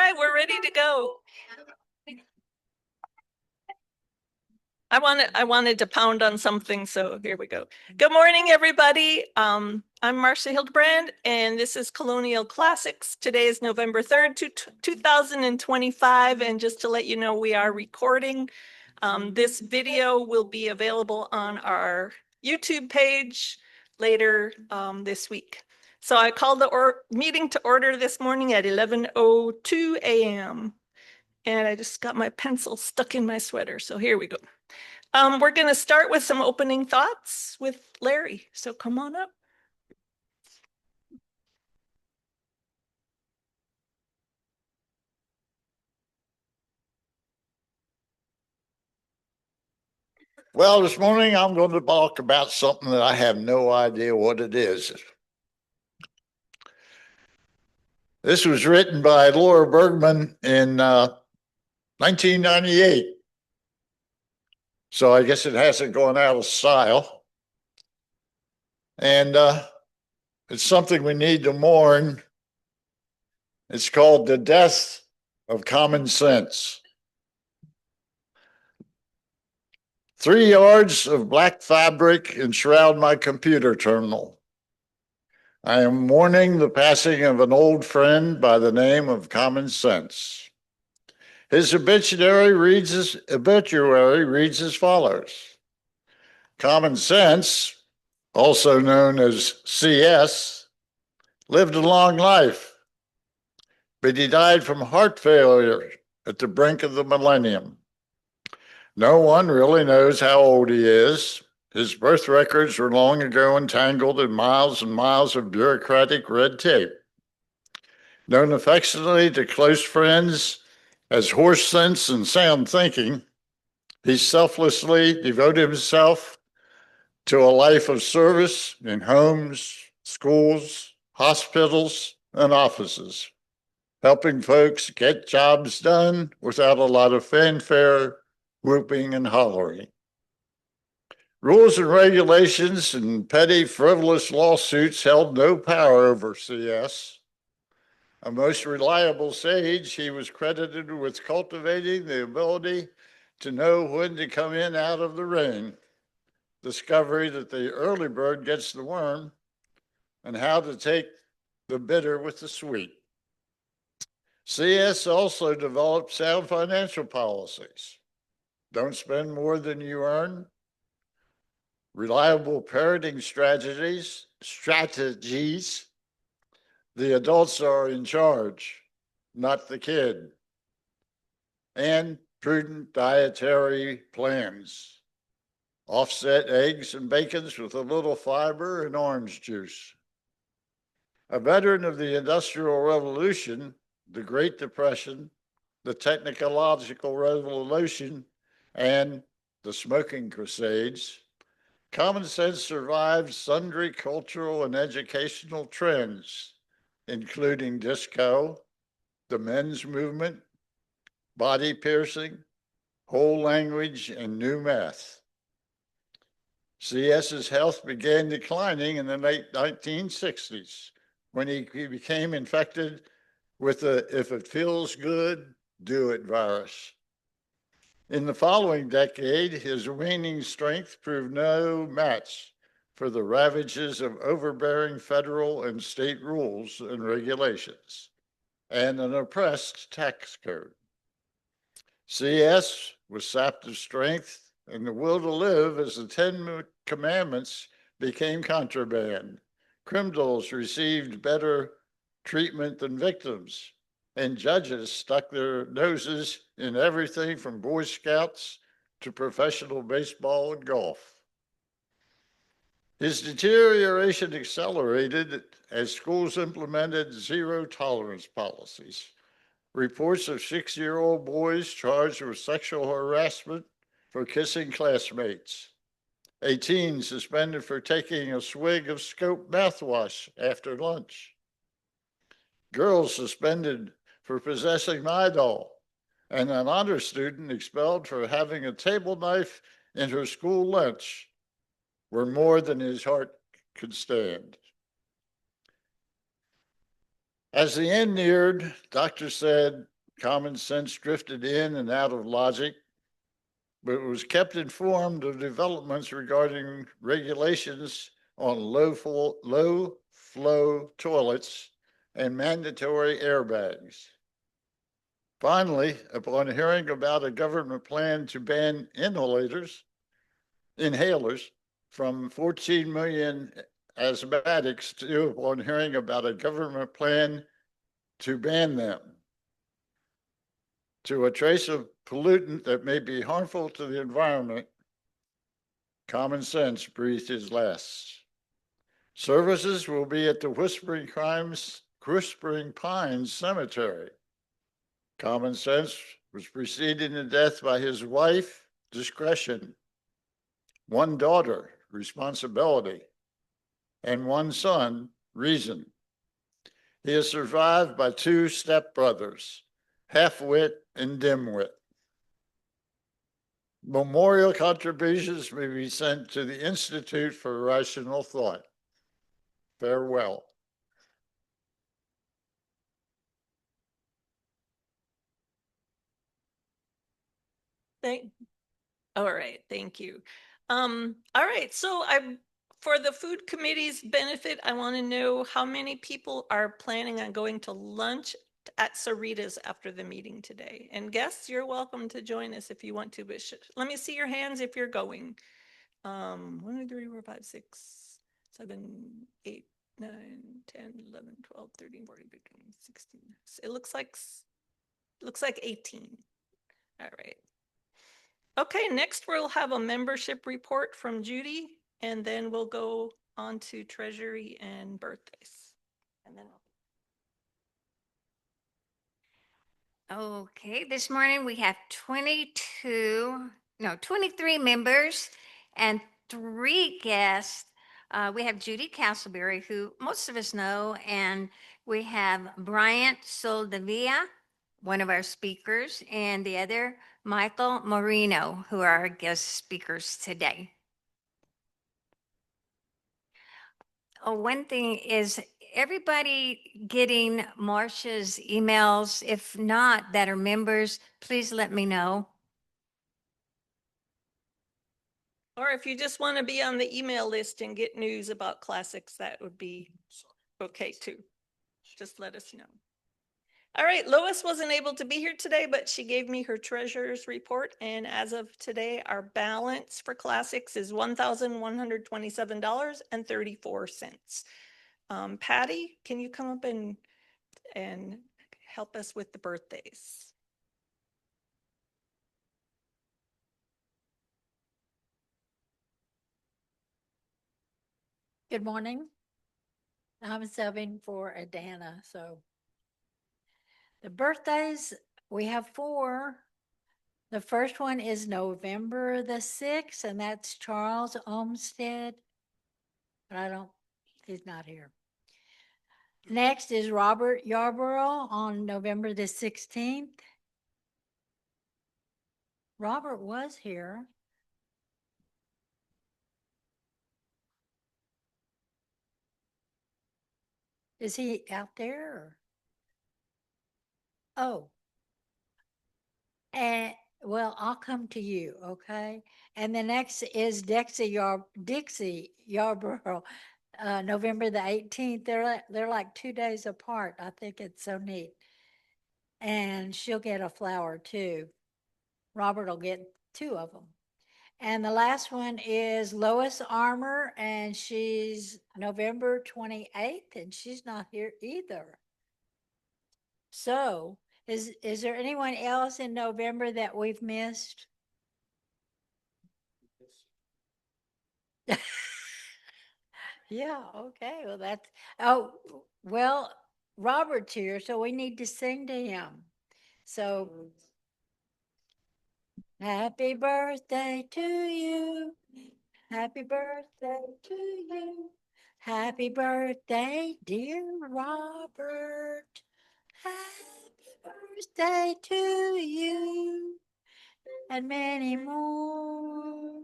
right, we're ready to go. I wanted to pound on something, so here we go. Good morning, everybody. I'm Marcia Hildebrand, and this is Colonial Classics. Today is November 3rd, 2025, and just to let you know, we are recording. This video will be available on our YouTube page later this week. So I called the meeting to order this morning at 11:02 a.m. And I just got my pencil stuck in my sweater, so here we go. We're going to start with some opening thoughts with Larry, so come on up. Well, this morning I'm going to talk about something that I have no idea what it is. This was written by Laura Bergman in 1998. So I guess it hasn't gone out of style. And it's something we need to mourn. It's called The Death of Common Sense. 3 yards of black fabric enshroud my computer terminal. I am mourning the passing of an old friend by the name of Common Sense. His obituary reads as follows. Common Sense, also known as CS, lived a long life, but he died from heart failure at the brink of the millennium. No one really knows how old he is. His birth records were long ago entangled in miles and miles of bureaucratic red tape. Known affectionately to close friends as horse sense and sound thinking, he selflessly devoted himself to a life of service in homes, schools, hospitals, and offices, helping folks get jobs done without a lot of fanfare, whooping, and hollering. Rules and regulations and petty, frivolous lawsuits held no power over CS. A most reliable sage, he was credited with cultivating the ability to know when to come in out of the rain, discovery that the early bird gets the worm, and how to take the bitter with the sweet. CS also developed sound financial policies. Don't spend more than you earn. Reliable parenting strategies. The adults are in charge, not the kid. And prudent dietary plans. Offset eggs and bacons with a little fiber and orange juice. A veteran of the Industrial Revolution, the Great Depression, the Technological Revolution, and the smoking crusades, Common Sense survived sundry cultural and educational trends, including disco, the men's movement, body piercing, whole language, and new math. CS's health began declining in the late 1960s when he became infected with the "if it feels good, do it" virus. In the following decade, his waning strength proved no match for the ravages of overbearing federal and state rules and regulations and an oppressed tax code. CS was sapped of strength and the will to live as the 10 Commandments became contraband. Criminals received better treatment than victims, and judges stuck their noses in everything from Boy Scouts to professional baseball and golf. His deterioration accelerated as schools implemented zero tolerance policies. Reports of 6-year-old boys charged with sexual harassment for kissing classmates. A teen suspended for taking a swig of Scope mouthwash after lunch. Girls suspended for possessing Midol, and an honor student expelled for having a table knife in her school lunch were more than his heart could stand. As the end neared, doctors said Common sense drifted in and out of logic, but it was kept informed of developments regarding regulations on low flow toilets and mandatory airbags. Finally, upon hearing about a government plan to ban inhalers from 14 million asthmatics to upon hearing about a government plan to ban them, to a trace of pollutant that may be harmful to the environment, common sense breathed his last. Services will be at the Whispering Pines Cemetery. Common sense was preceded in death by his wife, discretion, one daughter, responsibility, and one son, reason. He is survived by two stepbrothers, half-wit and dimwit. Memorial contributions may be sent to the Institute for Rational Thought. Farewell. All right, thank you. All right, so for the food committee's benefit, I want to know how many people are planning on going to lunch at Sarita's after the meeting today. And guests, you're welcome to join us if you want to, but let me see your hands if you're going. 1, 2, 3, 4, 5, 6, 7, 8, 9, 10, 11, 12, 13, 14, 15, 16. It looks like 18. All right. Okay, next we'll have a membership report from Judy, and then we'll go on to treasury and birthdays. And then Okay, this morning we have 23 members and 3 guests. We have Judy Castleberry, who most of us know, and we have Bryant Soldavia, one of our speakers, and the other, Michael Marino, who are our guest speakers today. Oh, one thing is everybody getting Marcia's emails? If not, that are members, please let me know. or if you just want to be on the email list and get news about classics, that would be okay too. Just let us know. All right, Lois wasn't able to be here today, but she gave me her treasurer's report. And as of today, our balance for classics is $1,127.34. Patty, can you come up and help us with the birthdays? Good morning. I'm subbing for Adana. So the birthdays, we have 4. The first one is November the 6th, and that's Charles Olmsted. But he's not here. Next is Robert Yarborough on November the 16th. Robert was here. Is he out there? Oh. And well, I'll come to you, okay? And the next is Dixie Yarborough, November the 18th. They're like 2 days apart. I think it's so neat. And she'll get a flower too. Robert will get 2 of them. And the last one is Lois Armour, and she's November 28th, and she's not here either. So, is there anyone else in November that we've missed? Yeah, okay. Well, Robert's here, so we need to sing to him. So, happy birthday to you. Happy birthday to you. Happy birthday, dear Robert. Happy birthday to you. And many more.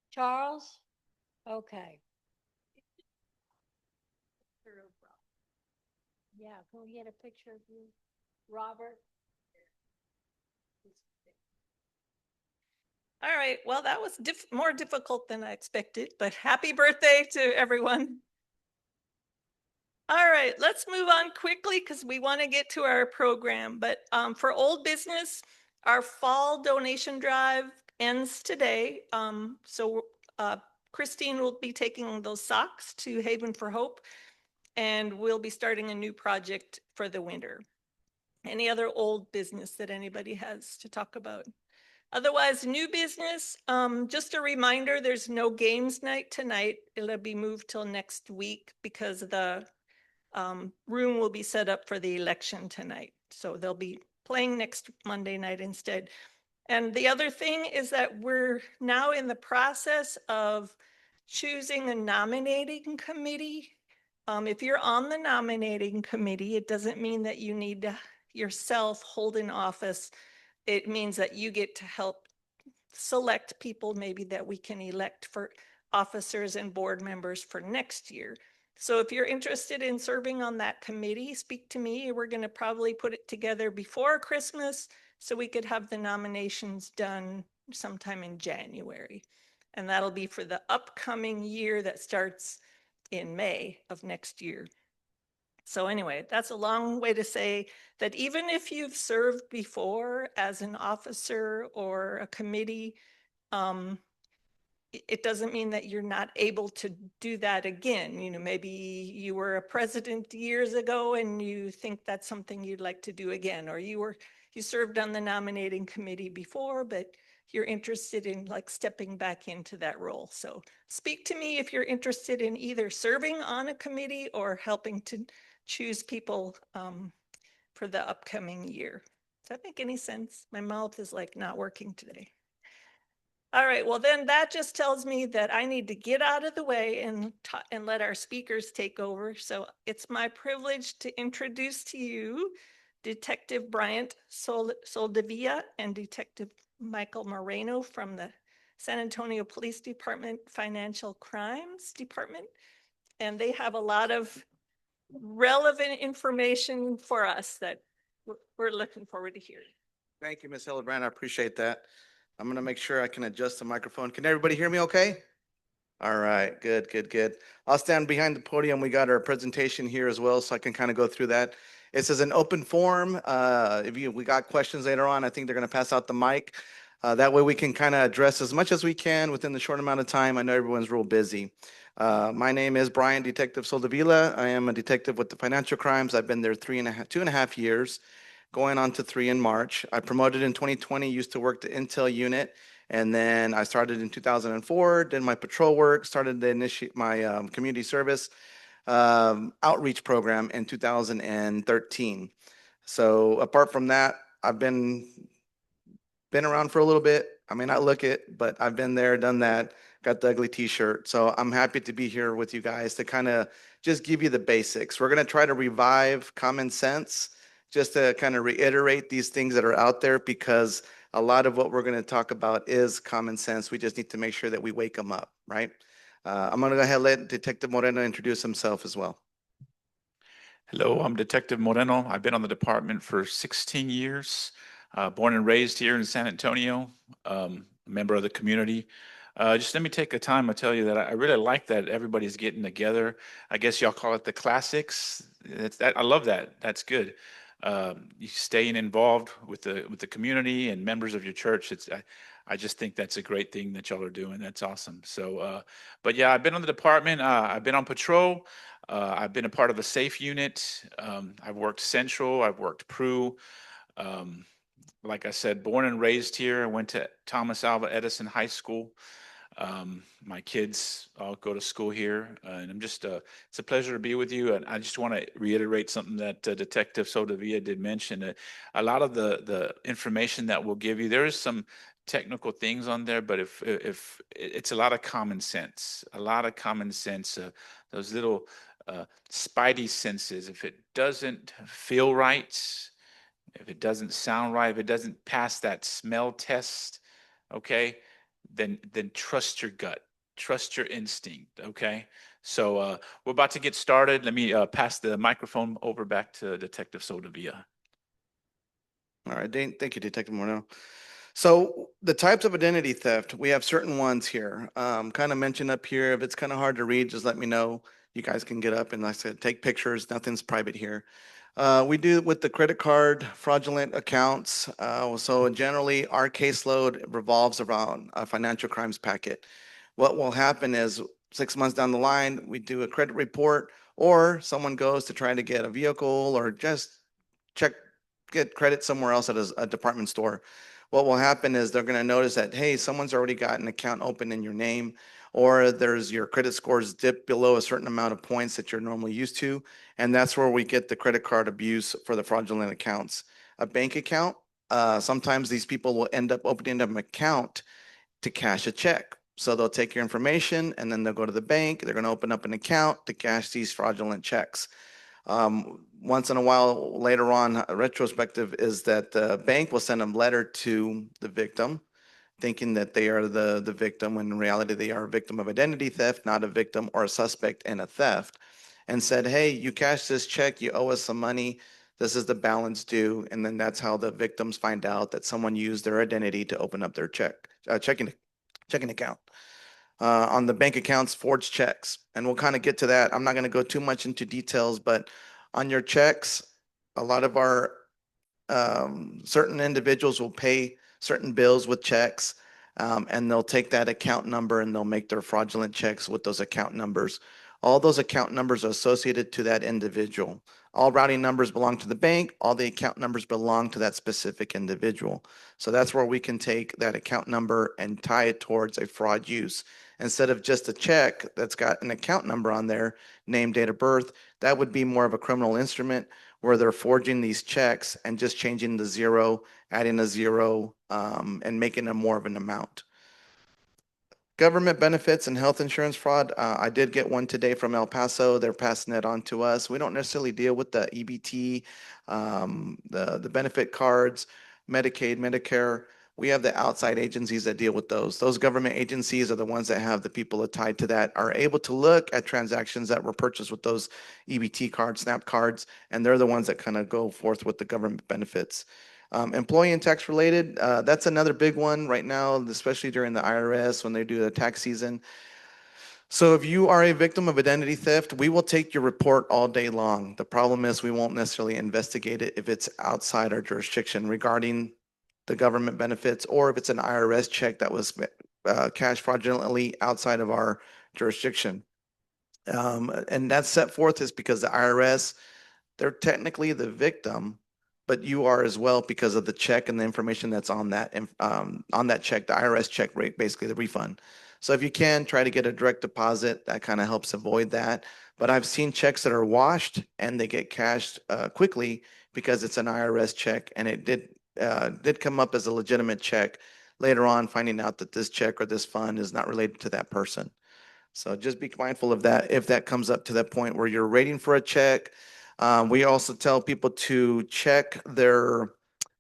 Charles? Okay. Yeah, can we get a picture of you, Robert? All right, well, that was more difficult than I expected, but happy birthday to everyone. All right, let's move on quickly because we want to get to our program. But for old business, our fall donation drive ends today. So Christine will be taking those socks to Haven for Hope, and we'll be starting a new project for the winter. Any other old business that anybody has to talk about? Otherwise, new business, just a reminder, there's no games night tonight. It'll be moved till next week because the room will be set up for the election tonight. So they'll be playing next Monday night instead. And the other thing is that we're now in the process of choosing a nominating committee. If you're on the nominating committee, it doesn't mean that you need to yourself hold an office. It means that you get to help select people maybe that we can elect for officers and board members for next year. So if you're interested in serving on that committee, speak to me. We're going to probably put it together before Christmas so we could have the nominations done sometime in January. And that'll be for the upcoming year that starts in May of next year. So anyway, that's a long way to say that even if you've served before as an officer or a committee, um, it doesn't mean that you're not able to do that again. You know, maybe you were a president years ago and you think that's something you'd like to do again, or you served on the nominating committee before, but you're interested in like stepping back into that role. So speak to me if you're interested in either serving on a committee or helping to choose people for the upcoming year. Does that make any sense? My mouth is like not working today. All right, well then that just tells me that I need to get out of the way and let our speakers take over. So it's my privilege to introduce to you Detective Bryant Soldevilla and Detective Michael Moreno from the San Antonio Police Department Financial Crimes Department. And they have a lot of relevant information for us that we're looking forward to hearing. Thank you, Ms. Hillebrand. I appreciate that. I'm going to make sure I can adjust the microphone. Can everybody hear me okay? All right, good, good, good. I'll stand behind the podium. We got our presentation here as well, so I can kind of go through that. This is an open forum. We got questions later on, I think they're going to pass out the mic. That way we can kind of address as much as we can within the short amount of time. I know everyone's real busy. My name is Brian Detective Soldevilla. I am a detective with the financial crimes. I've been there 2.5 years. Going on to 3 in March. I promoted in 2020, used to work the Intel unit, and then I started in 2004, did my patrol work, started to initiate my community service outreach program in 2013. So apart from that, I've been around for a little bit. I may not look it, but I've been there, done that, got the ugly t-shirt. So I'm happy to be here with you guys to kind of just give you the basics. We're going to try to revive common sense, just to kind of reiterate these things that are out there, because a lot of what we're going to talk about is common sense. We just need to make sure that we wake them up, right? I'm going to go ahead and let Detective Moreno introduce himself as well. Hello, I'm Detective Moreno. I've been on the department for 16 years, born and raised here in San Antonio, a member of the community. Just let me take the time to tell you that I really like that everybody's getting together. I guess y'all call it the classics. I love that. That's good. You staying involved with the community and members of your church. I just think that's a great thing that y'all are doing. That's awesome. So, but yeah, I've been on the department. I've been on patrol. I've been a part of a safe unit. I've worked Central. I've worked Prue. Like I said, born and raised here. I went to Thomas Alva Edison High School. My kids all go to school here, and it's a pleasure to be with you. And I just want to reiterate something that Detective Soldevilla did mention. A lot of the information that we'll give you, there is some technical things on there, but if it's a lot of common sense, those little spidey senses. If it doesn't feel right, if it doesn't sound right, if it doesn't pass that smell test, okay, then trust your gut. trust your instinct, okay? So we're about to get started. Let me pass the microphone over back to Detective Soldevilla. All right, thank you, Detective Moreno. So the types of identity theft, we have certain ones here. Kind of mentioned up here. If it's kind of hard to read, just let me know. You guys can get up and, like I said, take pictures. Nothing's private here. We do with the credit card fraudulent accounts. So generally, our caseload revolves around a financial crimes packet. What will happen is 6 months down the line, we do a credit report, or someone goes to try to get a vehicle or just check get credit somewhere else at a department store. What will happen is they're going to notice that, hey, someone's already got an account open in your name, or there's your credit scores dip below a certain amount of points that you're normally used to. And that's where we get the credit card abuse for the fraudulent accounts. A bank account, sometimes these people will end up opening up an account to cash a check. So they'll take your information and then they'll go to the bank. They're going to open up an account to cash these fraudulent checks. Once in a while, later on, a retrospective is that the bank will send a letter to the victim, thinking that they are the victim, when in reality they are a victim of identity theft, not a victim or a suspect in a theft, and said, hey, you cashed this check, you owe us some money, this is the balance due. And then that's how the victims find out that someone used their identity to open up their checking account. On the bank accounts, forged checks. And we'll kind of get to that. I'm not going to go too much into details, but on your checks, a lot of our certain individuals will pay certain bills with checks, and they'll take that account number and they'll make their fraudulent checks with those account numbers. All those account numbers are associated to that individual. All routing numbers belong to the bank. All the account numbers belong to that specific individual. So that's where we can take that account number and tie it towards a fraud use. Instead of just a check that's got an account number on there, name, date of birth, that would be more of a criminal instrument where they're forging these checks and just changing the zero, adding a zero, and making them more of an amount. Government benefits and health insurance fraud. I did get one today from El Paso. They're passing it on to us. We don't necessarily deal with the EBT, the benefit cards, Medicaid, Medicare. We have the outside agencies that deal with those. Those government agencies are the ones that have the people tied to that, are able to look at transactions that were purchased with those EBT cards, SNAP cards, and they're the ones that kind of go forth with the government benefits. Employee and tax related, that's another big one right now, especially during the IRS when they do the tax season. So if you are a victim of identity theft, we will take your report all day long. The problem is we won't necessarily investigate it if it's outside our jurisdiction regarding the government benefits, or if it's an IRS check that was cashed fraudulently outside of our jurisdiction. And that's set forth is because the IRS, they're technically the victim, but you are as well because of the check and the information that's on that check, the IRS check rate, basically the refund. So if you can try to get a direct deposit, that kind of helps avoid that. But I've seen checks that are washed and they get cashed quickly because it's an IRS check, and it did come up as a legitimate check later on, finding out that this check or this fund is not related to that person. So just be mindful of that if that comes up to that point where you're waiting for a check. We also tell people to check there's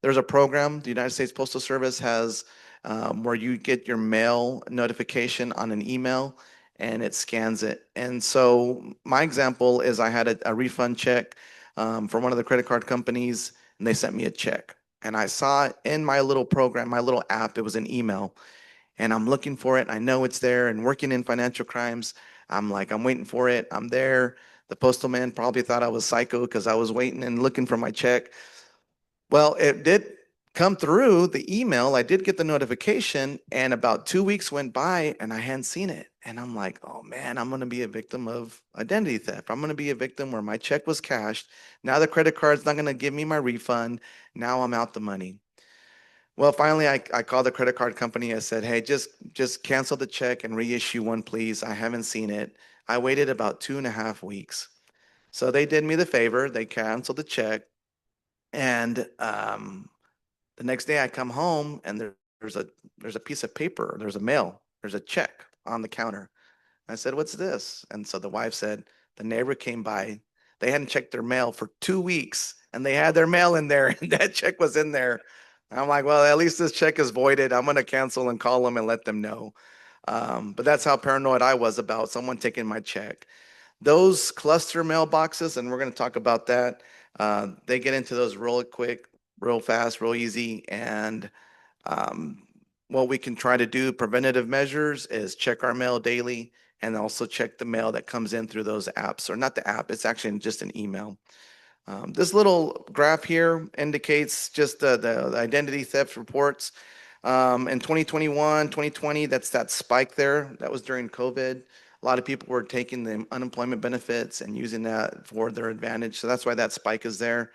a program the United States Postal Service has where you get your mail notification on an email and it scans it. And so my example is I had a refund check from one of the credit card companies, and they sent me a check. And I saw it in my little program, my little app, it was an email, and I'm looking for it. I know it's there, and working in financial crimes, I'm like, I'm waiting for it. I'm there. The postal man probably thought I was psycho because I was waiting and looking for my check. Well, it did come through the email. I did get the notification, and about 2 weeks went by and I hadn't seen it. And I'm like, oh man, I'm going to be a victim of identity theft. I'm going to be a victim where my check was cashed. Now the credit card's not going to give me my refund. Now I'm out the money. Well, finally, I called the credit card company. I said, hey, just cancel the check and reissue one, please. I haven't seen it. I waited about 2.5 weeks. So they did me the favor. They canceled the check. And the next day I come home and there's a piece of paper, there's a mail, there's a check on the counter. I said, what's this? And so the wife said, the neighbor came by. They hadn't checked their mail for 2 weeks and they had their mail in there and that check was in there. I'm like, well, at least this check is voided. I'm going to cancel and call them and let them know. But that's how paranoid I was about someone taking my check. Those cluster mailboxes, and we're going to talk about that, they get into those real quick, real fast, real easy. And um, what we can try to do, preventative measures, is check our mail daily and also check the mail that comes in through those apps, or not the app, it's actually just an email. This little graph here indicates just the identity theft reports. In 2021, 2020, that's that spike there. That was during COVID. A lot of people were taking the unemployment benefits and using that for their advantage. So that's why that spike is there.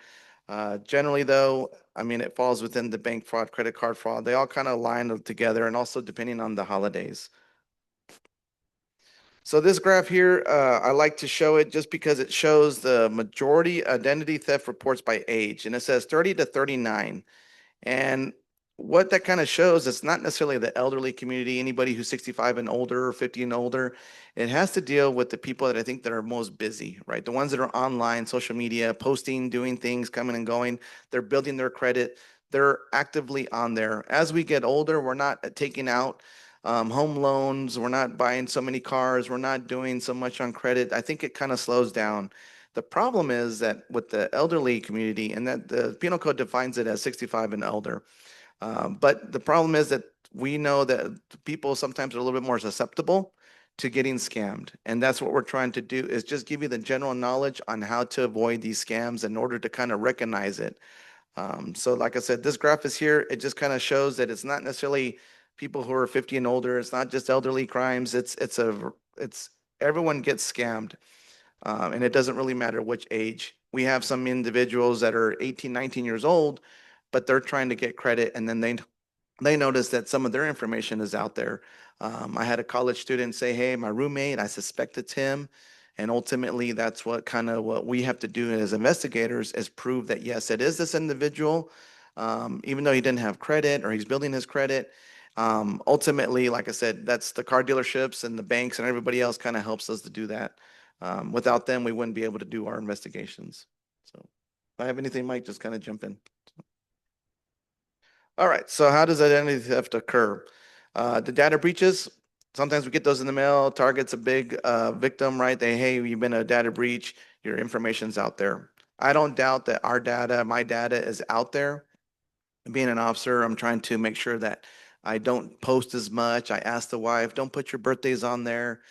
Generally, though, I mean, it falls within the bank fraud, credit card fraud. They all kind of line together, and also depending on the holidays. So this graph here, I like to show it just because it shows the majority identity theft reports by age, and it says 30 to 39. And what that kind of shows, it's not necessarily the elderly community, anybody who's 65 and older or 50 and older. It has to deal with the people that I think that are most busy, right? The ones that are online, social media, posting, doing things, coming and going. They're building their credit. They're actively on there. As we get older, we're not taking out home loans. We're not buying so many cars. We're not doing so much on credit. I think it kind of slows down. The problem is that with the elderly community, and that the penal code defines it as 65 and elder. But the problem is that we know that people sometimes are a little bit more susceptible to getting scammed. And that's what we're trying to do, is just give you the general knowledge on how to avoid these scams in order to kind of recognize it. So like I said, this graph is here. It just kind of shows that it's not necessarily people who are 50 and older. It's not just elderly crimes. It's everyone gets scammed. And it doesn't really matter which age. We have some individuals that are 18, 19 years old, but they're trying to get credit, and then they notice that some of their information is out there. I had a college student say, "Hey, my roommate, I suspect it's him." And ultimately, that's what we have to do as investigators, is prove that yes, it is this individual, even though he didn't have credit or he's building his credit. Ultimately, like I said, that's the car dealerships and the banks and everybody else kind of helps us to do that. Without them, we wouldn't be able to do our investigations. So if I have anything, Mike, just kind of jump in. All right, so how does identity theft occur? The data breaches, sometimes we get those in the mail. Target's a big victim, right? Hey, you've been a data breach, your information's out there. I don't doubt that our data, my data is out there. Being an officer, I'm trying to make sure that I don't post as much. I ask the wife, don't put your birthdays on there.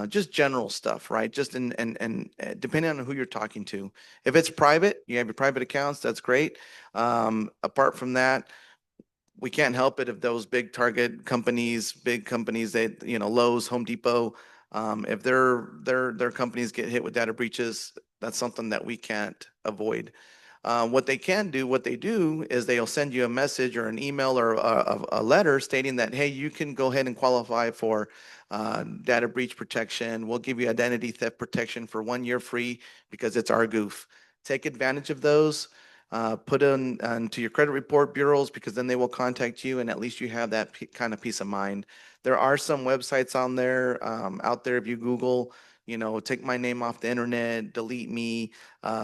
Just general stuff, right? Just depending on who you're talking to. If it's private, you have your private accounts, that's great. Apart from that, we can't help it if those big target companies, big companies, Lowe's, Home Depot, if their companies get hit with data breaches, that's something that we can't avoid. What they do is they'll send you a message or an email or a letter stating that, hey, you can go ahead and qualify for data breach protection. We'll give you identity theft protection for 1 year free because it's our goof. Take advantage of those. Put into your credit report bureaus, because then they will contact you, and at least you have that kind of peace of mind. There are some websites on there, out there. If you Google, take my name off the internet, delete me,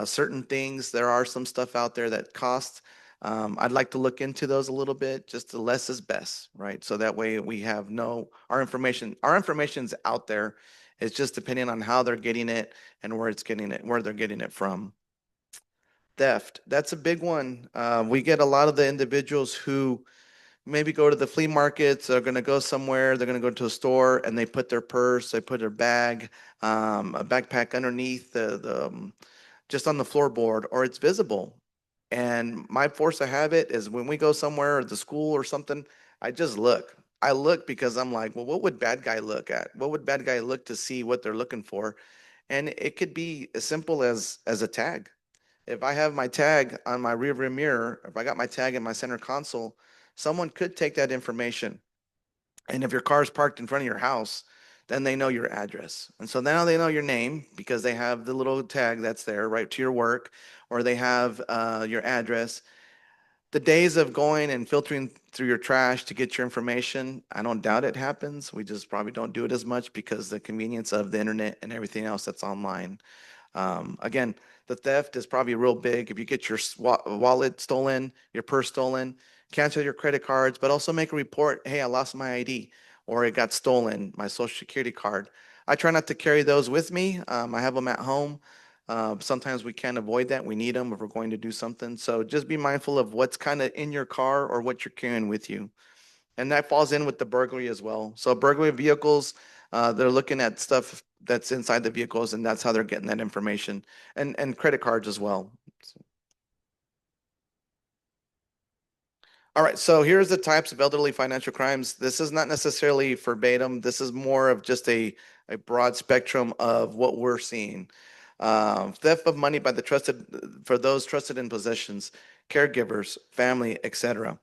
certain things. There are some stuff out there that costs. I'd like to look into those a little bit. Just the less is best, right? So that way we have our information's out there. It's just depending on how they're getting it and where they're getting it from. Theft, that's a big one. We get a lot of the individuals who maybe go to the flea markets, they're going to go somewhere, they're going to go to a store, and they put their purse, they put their bag, a backpack underneath just on the floorboard, or it's visible. And my force of habit is when we go somewhere or the school or something, I just look. I look because I'm like, well, what would bad guy look at? What would bad guy look to see what they're looking for? And it could be as simple as a tag. If I have my tag on my rear view mirror, if I got my tag in my center console, someone could take that information. And if your car is parked in front of your house, then they know your address. And so now they know your name because they have the little tag that's there right to your work, or they have your address. The days of going and filtering through your trash to get your information, I don't doubt it happens. We just probably don't do it as much because the convenience of the internet and everything else that's online. Again, the theft is probably real big. If you get your wallet stolen, your purse stolen, cancel your credit cards, but also make a report. Hey, I lost my ID. or it got stolen, my social security card. I try not to carry those with me. I have them at home. Sometimes we can't avoid that. We need them if we're going to do something. So just be mindful of what's kind of in your car or what you're carrying with you. And that falls in with the burglary as well. So burglary vehicles, they're looking at stuff that's inside the vehicles, and that's how they're getting that information, and credit cards as well. All right, so here's the types of elderly financial crimes. This is not necessarily verbatim. This is more of just a broad spectrum of what we're seeing. Theft of money by the trusted, for those trusted in possessions, caregivers, family, etc.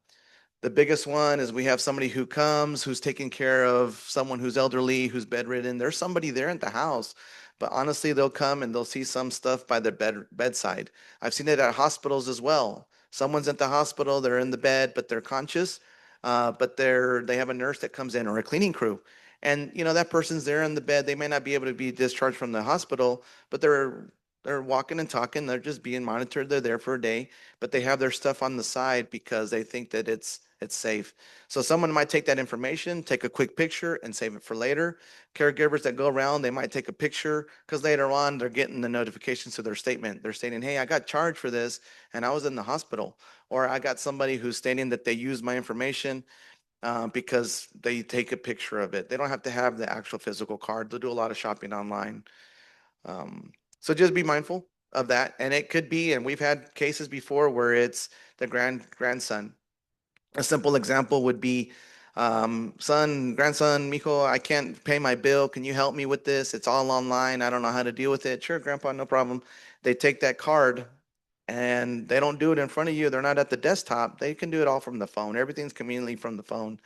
The biggest one is we have somebody who comes, who's taking care of someone who's elderly, who's bedridden. There's somebody there at the house, but honestly, they'll come and they'll see some stuff by their bedside. I've seen it at hospitals as well. Someone's at the hospital, they're in the bed, but they're conscious, but they have a nurse that comes in or a cleaning crew. And that person's there in the bed. They may not be able to be discharged from the hospital, but they're walking and talking. They're just being monitored. They're there for a day, but they have their stuff on the side because they think that it's safe. So someone might take that information, take a quick picture, and save it for later. Caregivers that go around, they might take a picture because later on they're getting the notifications to their statement. They're stating, "Hey, I got charged for this, and I was in the hospital," or I got somebody who's stating that they used my information because they take a picture of it. They don't have to have the actual physical card. They'll do a lot of shopping online. So just be mindful of that. And it could be, and we've had cases before where it's the grandson. A simple example would be, son, grandson, mijo, I can't pay my bill. Can you help me with this? It's all online. I don't know how to deal with it. Sure, grandpa, no problem. They take that card and they don't do it in front of you. They're not at the desktop. They can do it all from the phone. Everything's conveniently from the phone.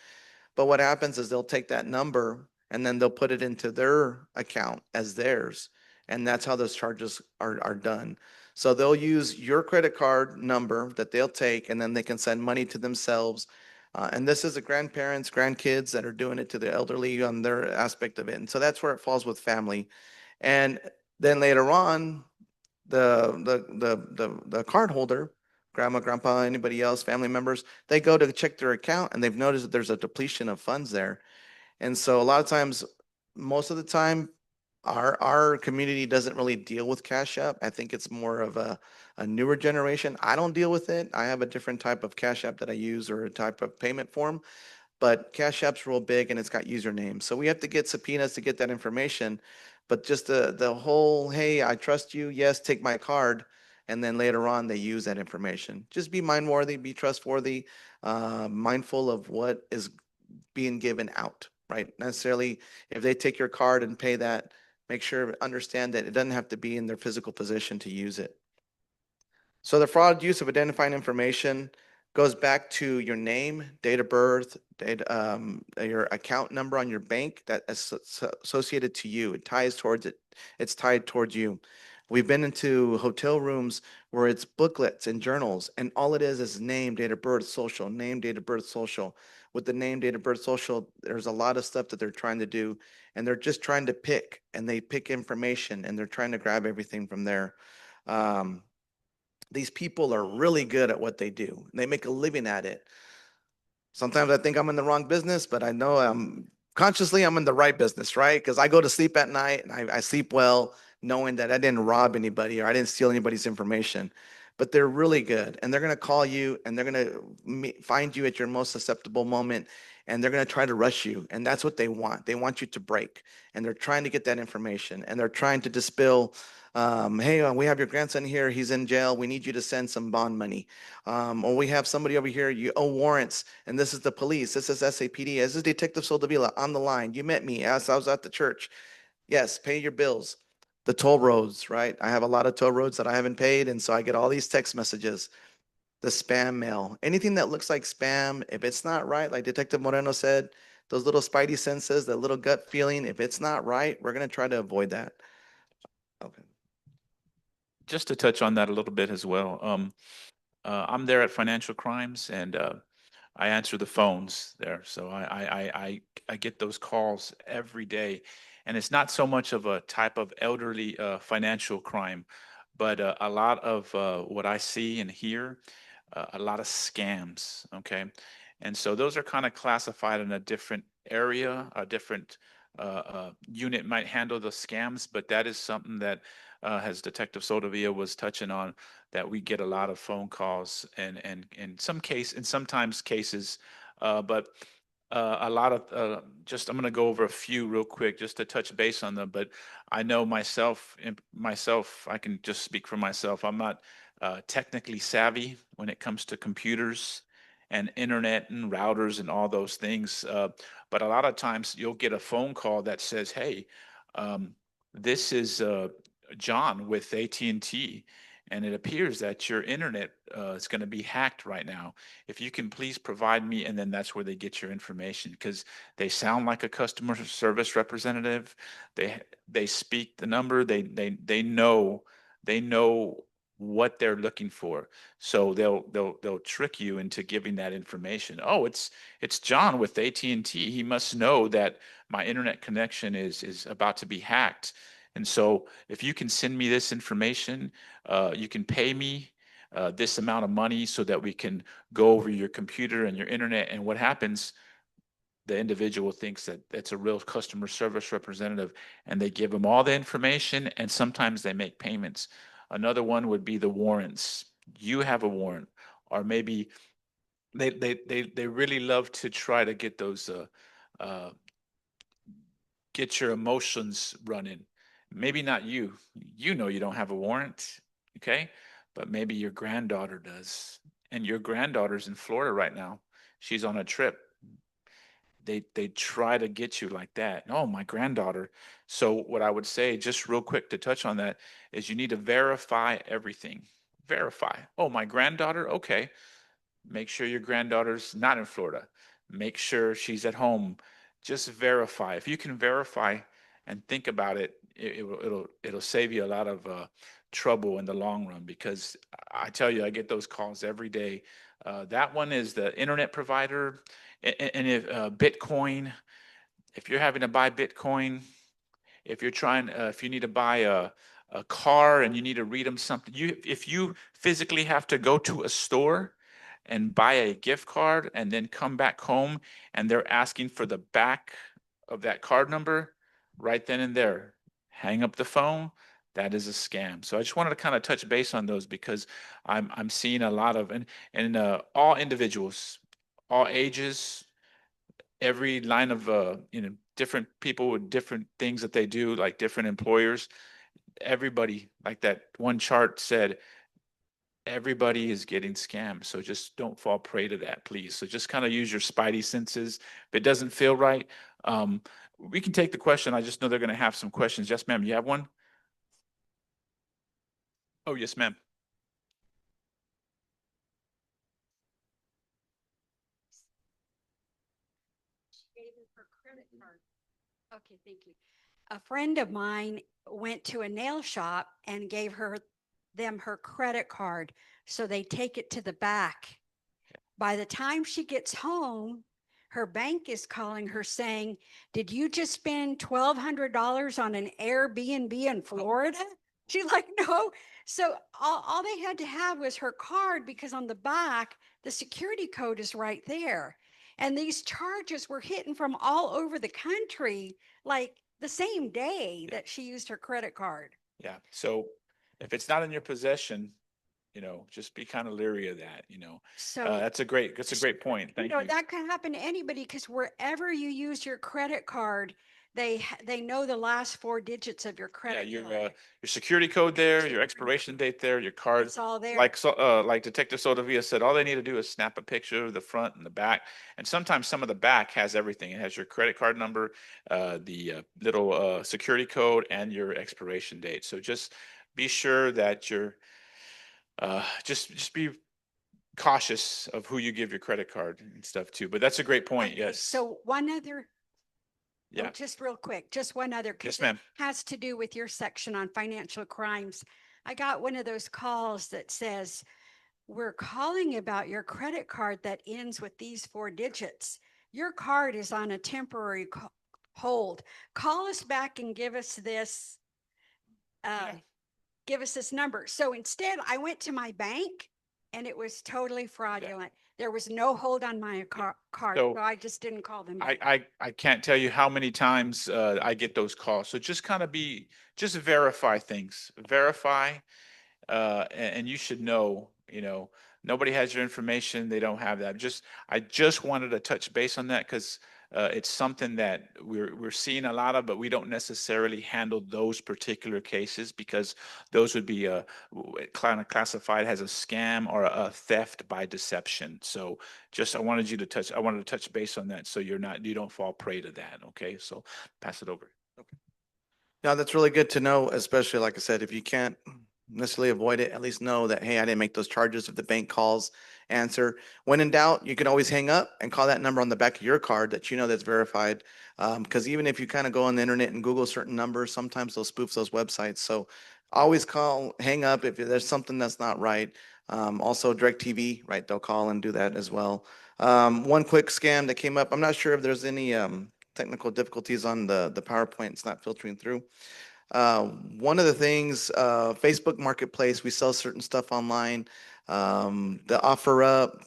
But what happens is they'll take that number and then they'll put it into their account as theirs. And that's how those charges are done. So they'll use your credit card number that they'll take and then they can send money to themselves. And this is the grandparents, grandkids that are doing it to the elderly on their aspect of it. And so that's where it falls with family. And then later on, the card holder, grandma, grandpa, anybody else, family members, they go to check their account and they've noticed that there's a depletion of funds there. And so a lot of times, most of the time, our community doesn't really deal with Cash App. I think it's more of a newer generation. I don't deal with it. I have a different type of Cash App that I use or a type of payment form, but Cash App's real big and it's got usernames. So we have to get subpoenas to get that information. But just the whole, hey, I trust you. Yes, take my card. And then later on, they use that information. Just be mindworthy, be trustworthy, mindful of what is being given out, right? Necessarily, if they take your card and pay that, make sure, understand that it doesn't have to be in their physical position to use it. So the fraud use of identifying information goes back to your name, date of birth, your account number on your bank that is associated to you. It ties towards it. It's tied towards you. We've been into hotel rooms where it's booklets and journals, and all it is name, date of birth, social, name, date of birth, social. With the name, date of birth, social, there's a lot of stuff that they're trying to do, and they're just trying to pick, and they pick information, and they're trying to grab everything from there. Um, these people are really good at what they do. They make a living at it. Sometimes I think I'm in the wrong business, but I know I'm in the right business, right? Because I go to sleep at night and I sleep well, knowing that I didn't rob anybody or I didn't steal anybody's information. But they're really good, and they're going to call you and they're going to find you at your most susceptible moment, and they're going to try to rush you. And that's what they want. They want you to break, and they're trying to get that information, and they're trying to dispel. Hey, we have your grandson here. He's in jail. We need you to send some bond money. Or we have somebody over here. You owe warrants, and this is the police. This is SAPD. This is Detective Soldavila on the line. You met me as I was at the church. Yes, pay your bills. The toll roads, right? I have a lot of toll roads that I haven't paid, and so I get all these text messages. The spam mail, anything that looks like spam, if it's not right, like Detective Moreno said, those little spidey senses, that little gut feeling, if it's not right, we're going to try to avoid that. Okay. Just to touch on that a little bit as well. I'm there at Financial Crimes, and I answer the phones there. So I get those calls every day, and it's not so much of a type of elderly financial crime, but a lot of what I see and hear, a lot of scams. Okay, and so those are kind of classified in a different area, a different unit might handle the scams, but that is something that, as Detective Soldevilla was touching on, that we get a lot of phone calls and in sometimes cases, but a lot of just I'm going to go over a few real quick just to touch base on them. But I know myself, I can just speak for myself. I'm not technically savvy when it comes to computers and internet and routers and all those things. But a lot of times you'll get a phone call that says, "Hey, this is John with AT&T, and it appears that your internet is going to be hacked right now. If you can please provide me," and then that's where they get your information because they sound like a customer service representative. They speak the number. They know what they're looking for. So they'll trick you into giving that information. Oh, it's John with AT&T. He must know that my internet connection is about to be hacked. And so if you can send me this information, you can pay me this amount of money so that we can go over your computer and your internet. And what happens, the individual thinks that it's a real customer service representative and they give them all the information and sometimes they make payments. Another one would be the warrants. You have a warrant, or maybe they really love to try to get those uh, get your emotions running. Maybe not you. You know you don't have a warrant, okay? But maybe your granddaughter does. And your granddaughter's in Florida right now. She's on a trip. They try to get you like that. Oh, my granddaughter. So what I would say, just real quick to touch on that, is you need to verify everything. Verify. Oh, my granddaughter? Okay. Make sure your granddaughter's not in Florida. Make sure she's at home. Just verify. If you can verify and think about it, it'll save you a lot of trouble in the long run. Because I tell you, I get those calls every day. That one is the internet provider, and if Bitcoin. If you're having to buy Bitcoin, if you need to buy a car and you need to read them something, if you physically have to go to a store and buy a gift card and then come back home and they're asking for the back of that card number right then and there, hang up the phone. That is a scam. So I just wanted to kind of touch base on those because I'm seeing a lot of and all individuals, all ages, every line of different people with different things that they do, like different employers. Everybody, like that one chart said, everybody is getting scammed. So just don't fall prey to that, please. So just kind of use your spidey senses. If it doesn't feel right, we can take the question. I just know they're going to have some questions. Yes, ma'am. You have one? Oh, yes, ma'am. Okay, thank you. A friend of mine went to a nail shop and gave them her credit card. So they take it to the back. By the time she gets home, her bank is calling her saying, "Did you just spend $1,200 on an Airbnb in Florida?" She's like, "No." So all they had to have was her card because on the back, the security code is right there. And these charges were hitting from all over the country, like the same day that she used her credit card. Yeah. So if it's not in your possession, just be kind of leery of that. So That's a great point. Thank you. that can happen to anybody because wherever you use your credit card, they know the last four digits of your Yeah, credit your card. security code there, your expiration date there, your card. It's all there. Like Detective Sotovia said, all they need to do is snap a picture of the front and the back. And sometimes some of the back has everything. It has your credit card number, the little security code, and your expiration date. So just be sure that you're just be cautious of who you give your credit card and stuff too. But that's a great point. Okay, Yes. so one other, Yeah. just real quick, just one other. 'Cause Yes, ma'am. it has to do with your section on financial crimes. I got one of those calls that says, "We're calling about your credit card that ends with these four digits. Your card is on a temporary hold. Call us back and give us this, Yeah. give us this number." So instead, I went to my bank and it was totally fraudulent. There was no hold on my card, So so I just didn't call them I, back. I can't tell you how many times I get those calls. So just kind of just verify things, verify, and you should know, nobody has your information. They don't have that. I just wanted to touch base on that because it's something that we're seeing a lot of, but we don't necessarily handle those particular cases because those would be kind of classified as a scam or a theft by deception. So I wanted to touch base on that so you don't fall prey to that. Okay, so pass it over. No, that's really good to know, especially like I said, if you can't necessarily avoid it, at least know that, hey, I didn't make those charges. If the bank calls, answer. When in doubt, you can always hang up and call that number on the back of your card that you know that's verified. Because even if you kind of go on the internet and Google certain numbers, sometimes they'll spoof those websites. So always call, hang up if there's something that's not right. Also, DirecTV, right? They'll call and do that as well. One quick scam that came up. I'm not sure if there's any technical difficulties on the PowerPoint. It's not filtering through. One of the things, Facebook Marketplace, we sell certain stuff online. The offer up,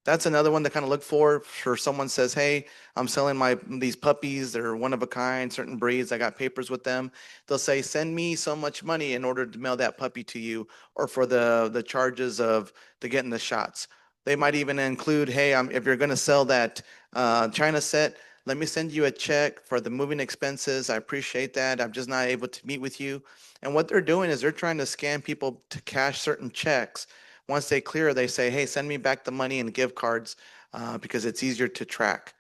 that's another one to kind of look for someone says, hey, I'm selling these puppies, they're one of a kind, certain breeds, I got papers with them. They'll say, send me so much money in order to mail that puppy to you, or for the charges of the getting the shots. They might even include, hey, if you're going to sell that China set, let me send you a check for the moving expenses. I appreciate that. I'm just not able to meet with you. And what they're doing is they're trying to scam people to cash certain checks. Once they clear, they say, hey, send me back the money and gift cards because it's easier to track.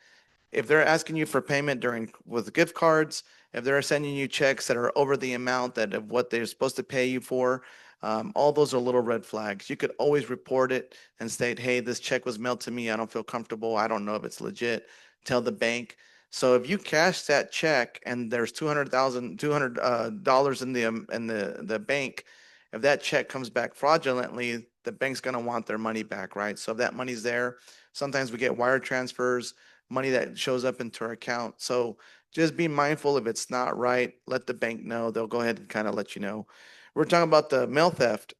If they're asking you for payment with gift cards, if they're sending you checks that are over the amount that of what they're supposed to pay you for, all those are little red flags. You could always report it and state, hey, this check was mailed to me. I don't feel comfortable. I don't know if it's legit. Tell the bank. So if you cash that check and there's $200 in the bank, if that check comes back fraudulently, the bank's going to want their money back, right? So if that money's there, sometimes we get wire transfers, money that shows up into our account. So just be mindful if it's not right, let the bank know. They'll go ahead and kind of let you know. We're talking about the mail theft,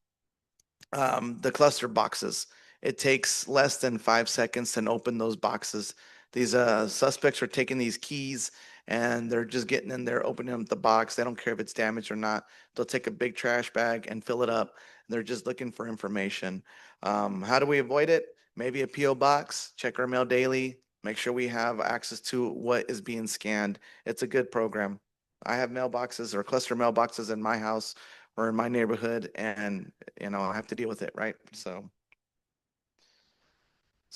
the cluster boxes. It takes less than 5 seconds to open those boxes. These suspects are taking these keys and they're just getting in there, opening up the box. They don't care if it's damaged or not. They'll take a big trash bag and fill it up. They're just looking for information. How do we avoid it? Maybe a P.O. box, check our mail daily, make sure we have access to what is being scanned. It's a good program. I have mailboxes or cluster mailboxes in my house or in my neighborhood, and I have to deal with it, right? So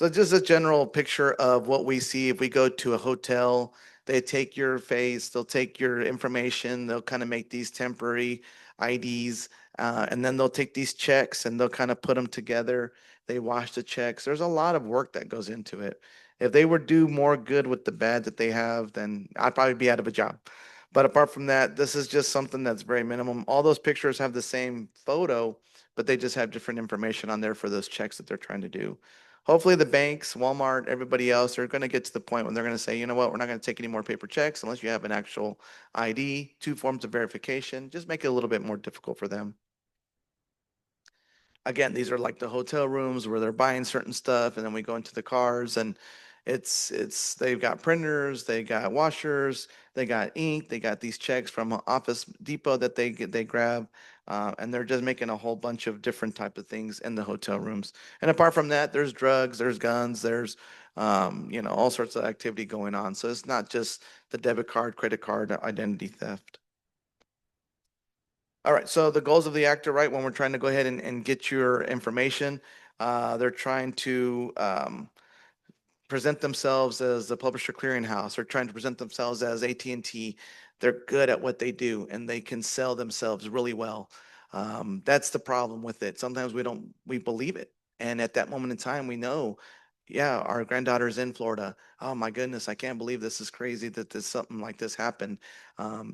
just a general picture of what we see if we go to a hotel, they take your face, they'll take your information, they'll kind of make these temporary IDs, and then they'll take these checks and they'll kind of put them together. They wash the checks. There's a lot of work that goes into it. If they would do more good with the bad that they have, then I'd probably be out of a job. But apart from that, this is just something that's very minimum. All those pictures have the same photo, but they just have different information on there for those checks that they're trying to do. Hopefully the banks, Walmart, everybody else are going to get to the point when they're going to say, you know what, we're not going to take any more paper checks unless you have an actual ID, 2 forms of verification. Just make it a little bit more difficult for them. Again, these are like the hotel rooms where they're buying certain stuff, and then we go into the cars, and it's they've got printers, they got washers, they got ink, they got these checks from Office Depot that they grab, and they're just making a whole bunch of different type of things in the hotel rooms. And apart from that, there's drugs, there's guns, there's all sorts of activity going on. So it's not just the debit card, credit card, identity theft. All right, so the goals of the actor, right, when we're trying to go ahead and get your information, they're trying to present themselves as the publisher clearinghouse. They're trying to present themselves as AT&T. They're good at what they do and they can sell themselves really well. That's the problem with it. Sometimes we believe it. And at that moment in time, we know, yeah, our granddaughter's in Florida. Oh my goodness, I can't believe this is crazy that something like this happened.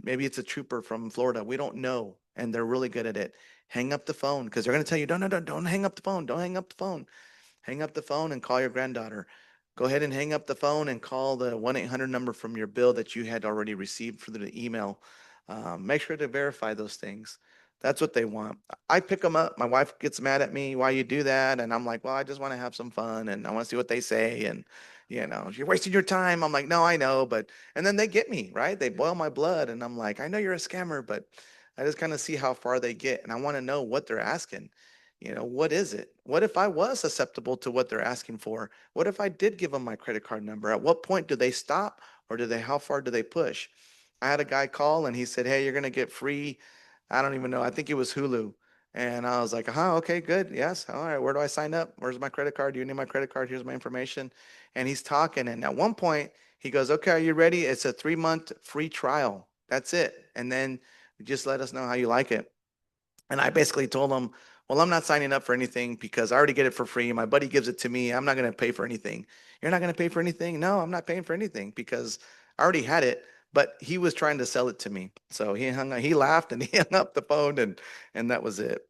Maybe it's a trooper from Florida. We don't know. And they're really good at it. Hang up the phone because they're going to tell you, no, no, no, don't hang up the phone. Don't hang up the phone. Hang up the phone and call your granddaughter. Go ahead and hang up the phone and call the 1-800 number from your bill that you had already received for the email. Make sure to verify those things. That's what they want. I pick them up. My wife gets mad at me. Why you do that? And I'm like, well, I just want to have some fun and I want to see what they say. And, you're wasting your time. I'm like, no, I know. And then they get me, right? They boil my blood. And I'm like, I know you're a scammer, but I just kind of see how far they get. And I want to know what they're asking. What is it? What if I was susceptible to what they're asking for? What if I did give them my credit card number? At what point do they stop or how far do they push? I had a guy call and he said, hey, you're going to get free. I don't even know. I think it was Hulu. And I was like, okay, good. Yes. All right. Where do I sign up? Where's my credit card? Do you need my credit card? Here's my information. And he's talking. And at one point, he goes, okay, are you ready? It's a 3-month free trial. That's it. And then just let us know how you like it. And I basically told him, well, I'm not signing up for anything because I already get it for free. My buddy gives it to me. I'm not going to pay for anything. You're not going to pay for anything? No, I'm not paying for anything because I already had it, but he was trying to sell it to me. So he laughed and he hung up the phone and that was it.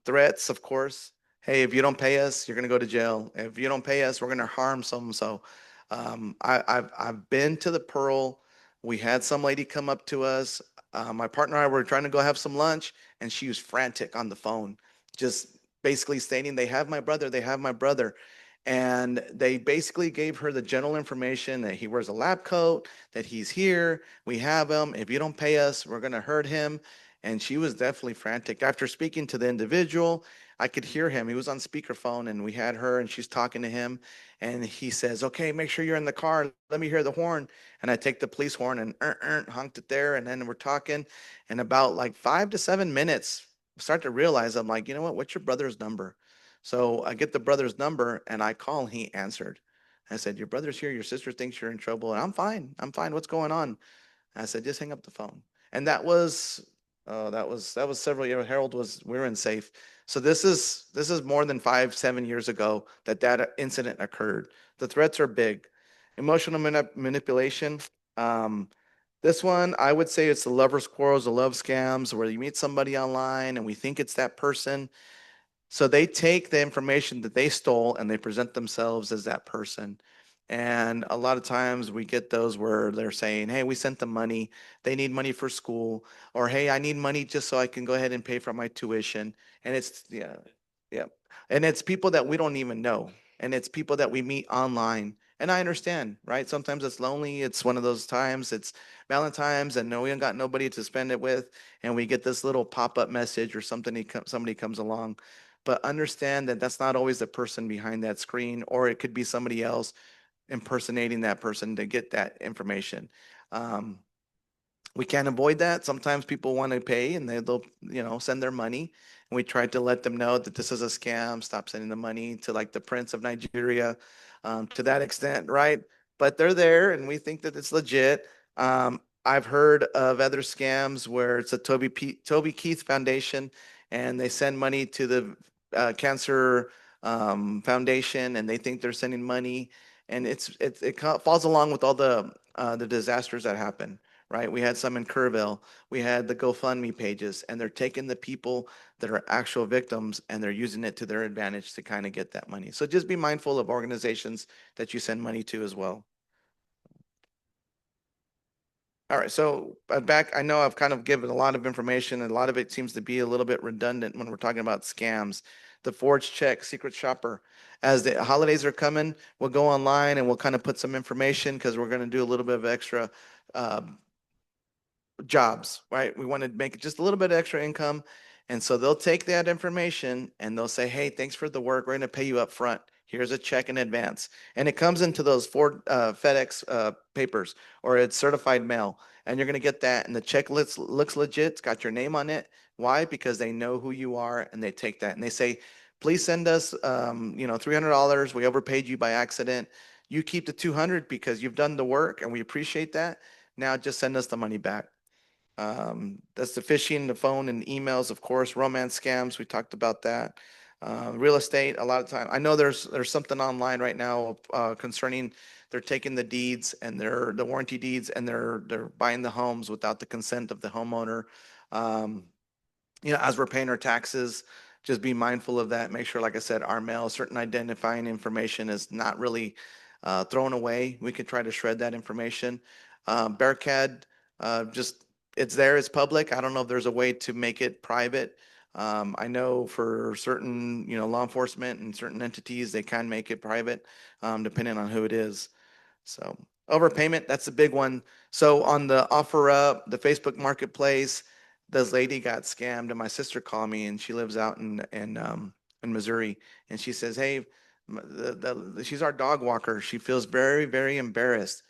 Threats, of course. Hey, if you don't pay us, you're going to go to jail. If you don't pay us, we're going to harm so and so. I've been to the Pearl. We had some lady come up to us. My partner and I were trying to go have some lunch, and she was frantic on the phone, just basically stating, they have my brother, they have my brother. And they basically gave her the general information that he wears a lab coat, that he's here, we have him. If you don't pay us, we're going to hurt him. And she was definitely frantic. After speaking to the individual, I could hear him. He was on speakerphone, and we had her, and she's talking to him. And he says, okay, make sure you're in the car. Let me hear the horn. And I take the police horn and honked it there. And then we're talking. And about like 5 to 7 minutes, I start to realize, I'm like, you know what? What's your brother's number? So I get the brother's number and I call. And he answered. I said, your brother's here. Your sister thinks you're in trouble. And I'm fine. I'm fine. What's going on? I said, just hang up the phone. And that was several years. Harold was we were in safe. So this is more than 5, 7 years ago that incident occurred. The threats are big. Emotional manipulation. Um, this one, I would say it's the lovers' quarrels, the love scams, where you meet somebody online and we think it's that person. So they take the information that they stole and they present themselves as that person. And a lot of times we get those where they're saying, hey, we sent them money. They need money for school. Or, hey, I need money just so I can go ahead and pay for my tuition. And it's, yeah, yeah. And it's people that we don't even know. And it's people that we meet online. And I understand, right? Sometimes it's lonely. It's one of those times. It's Valentine's and no, we ain't got nobody to spend it with. And we get this little pop-up message or something, somebody comes along, but understand that that's not always the person behind that screen, or it could be somebody else impersonating that person to get that information. Um, we can't avoid that. Sometimes people want to pay and they'll, send their money. And we try to let them know that this is a scam. Stop sending the money to like the Prince of Nigeria, to that extent, right? But they're there and we think that it's legit. I've heard of other scams where it's a Toby Keith Foundation and they send money to the cancer foundation and they think they're sending money. And falls along with all the disasters that happen, right? We had some in Kerrville. We had the GoFundMe pages, and they're taking the people that are actual victims and they're using it to their advantage to kind of get that money. So just be mindful of organizations that you send money to as well. All right, so back, I know I've kind of given a lot of information, and a lot of it seems to be a little bit redundant when we're talking about scams. The forged check, secret shopper. As the holidays are coming, we'll go online and we'll kind of put some information because we're going to do a little bit of extra uh, jobs, right? We want to make just a little bit of extra income. And so they'll take that information and they'll say, hey, thanks for the work. We're going to pay you up front. Here's a check in advance. And it comes into those FedEx papers, or it's certified mail. And you're going to get that. And the check looks legit. It's got your name on it. Why? Because they know who you are and they take that. And they say, please send us, $300. We overpaid you by accident. You keep the 200 because you've done the work and we appreciate that. Now just send us the money back. That's the phishing, the phone and emails, of course, romance scams. We talked about that. Real estate, a lot of time. I know there's something online right now concerning they're taking the deeds and the warranty deeds and they're buying the homes without the consent of the homeowner. Um, as we're paying our taxes, just be mindful of that. Make sure, like I said, our mail, certain identifying information is not really thrown away. We could try to shred that information. Bearcat, just it's there, it's public. I don't know if there's a way to make it private. I know for certain, law enforcement and certain entities, they can make it private, depending on who it is. So overpayment, that's a big one. So on the OfferUp, the Facebook Marketplace, this lady got scammed, and my sister called me, and she lives out in Missouri, and she says, "Hey, she's our dog walker. She feels very, very embarrassed.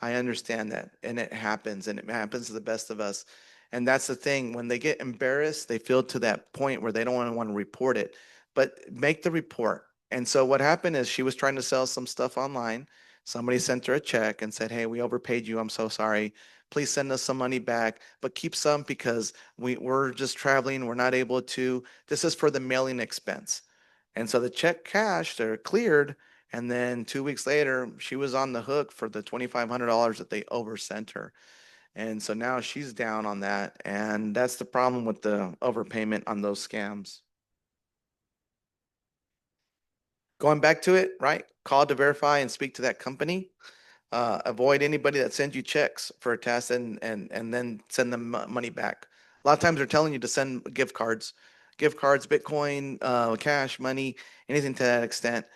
I understand that, and it happens, to the best of us. And that's the thing. When they get embarrassed, they feel to that point where they don't want to report it, but make the report. And so what happened is she was trying to sell some stuff online. Somebody sent her a check and said, "Hey, we overpaid you. I'm so sorry. Please send us some money back, but keep some because we're just traveling. We're not able to. This is for the mailing expense." And so the check cashed, they're cleared. And then 2 weeks later, she was on the hook for the $2,500 that they oversent her. And so now she's down on that. And that's the problem with the overpayment on those scams. Going back to it, right? Call to verify and speak to that company. Avoid anybody that sends you checks for a test and then send them money back. A lot of times they're telling you to send gift cards, Bitcoin, cash, money, anything to that extent.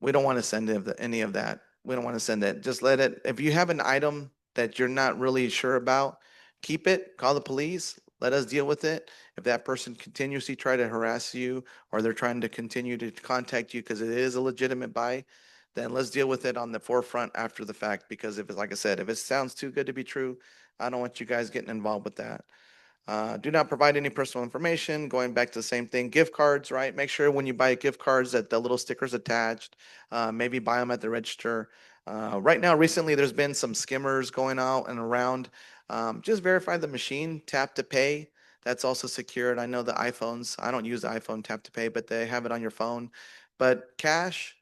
We don't want to send any of that. We don't want to send it. Just let it. If you have an item that you're not really sure about, keep it. Call the police. Let us deal with it. If that person continuously try to harass you or they're trying to continue to contact you because it is a legitimate buy, then let's deal with it on the forefront after the fact. Because if it's like I said, if it sounds too good to be true, I don't want you guys getting involved with that. Do not provide any personal information. Going back to the same thing, gift cards, right? Make sure when you buy gift cards that the little stickers attached. Maybe buy them at the register. Right now, recently, there's been some skimmers going out and around. Just verify the machine, tap to pay. That's also secured. I know the iPhones. I don't use the iPhone tap to pay, but they have it on your phone. But cash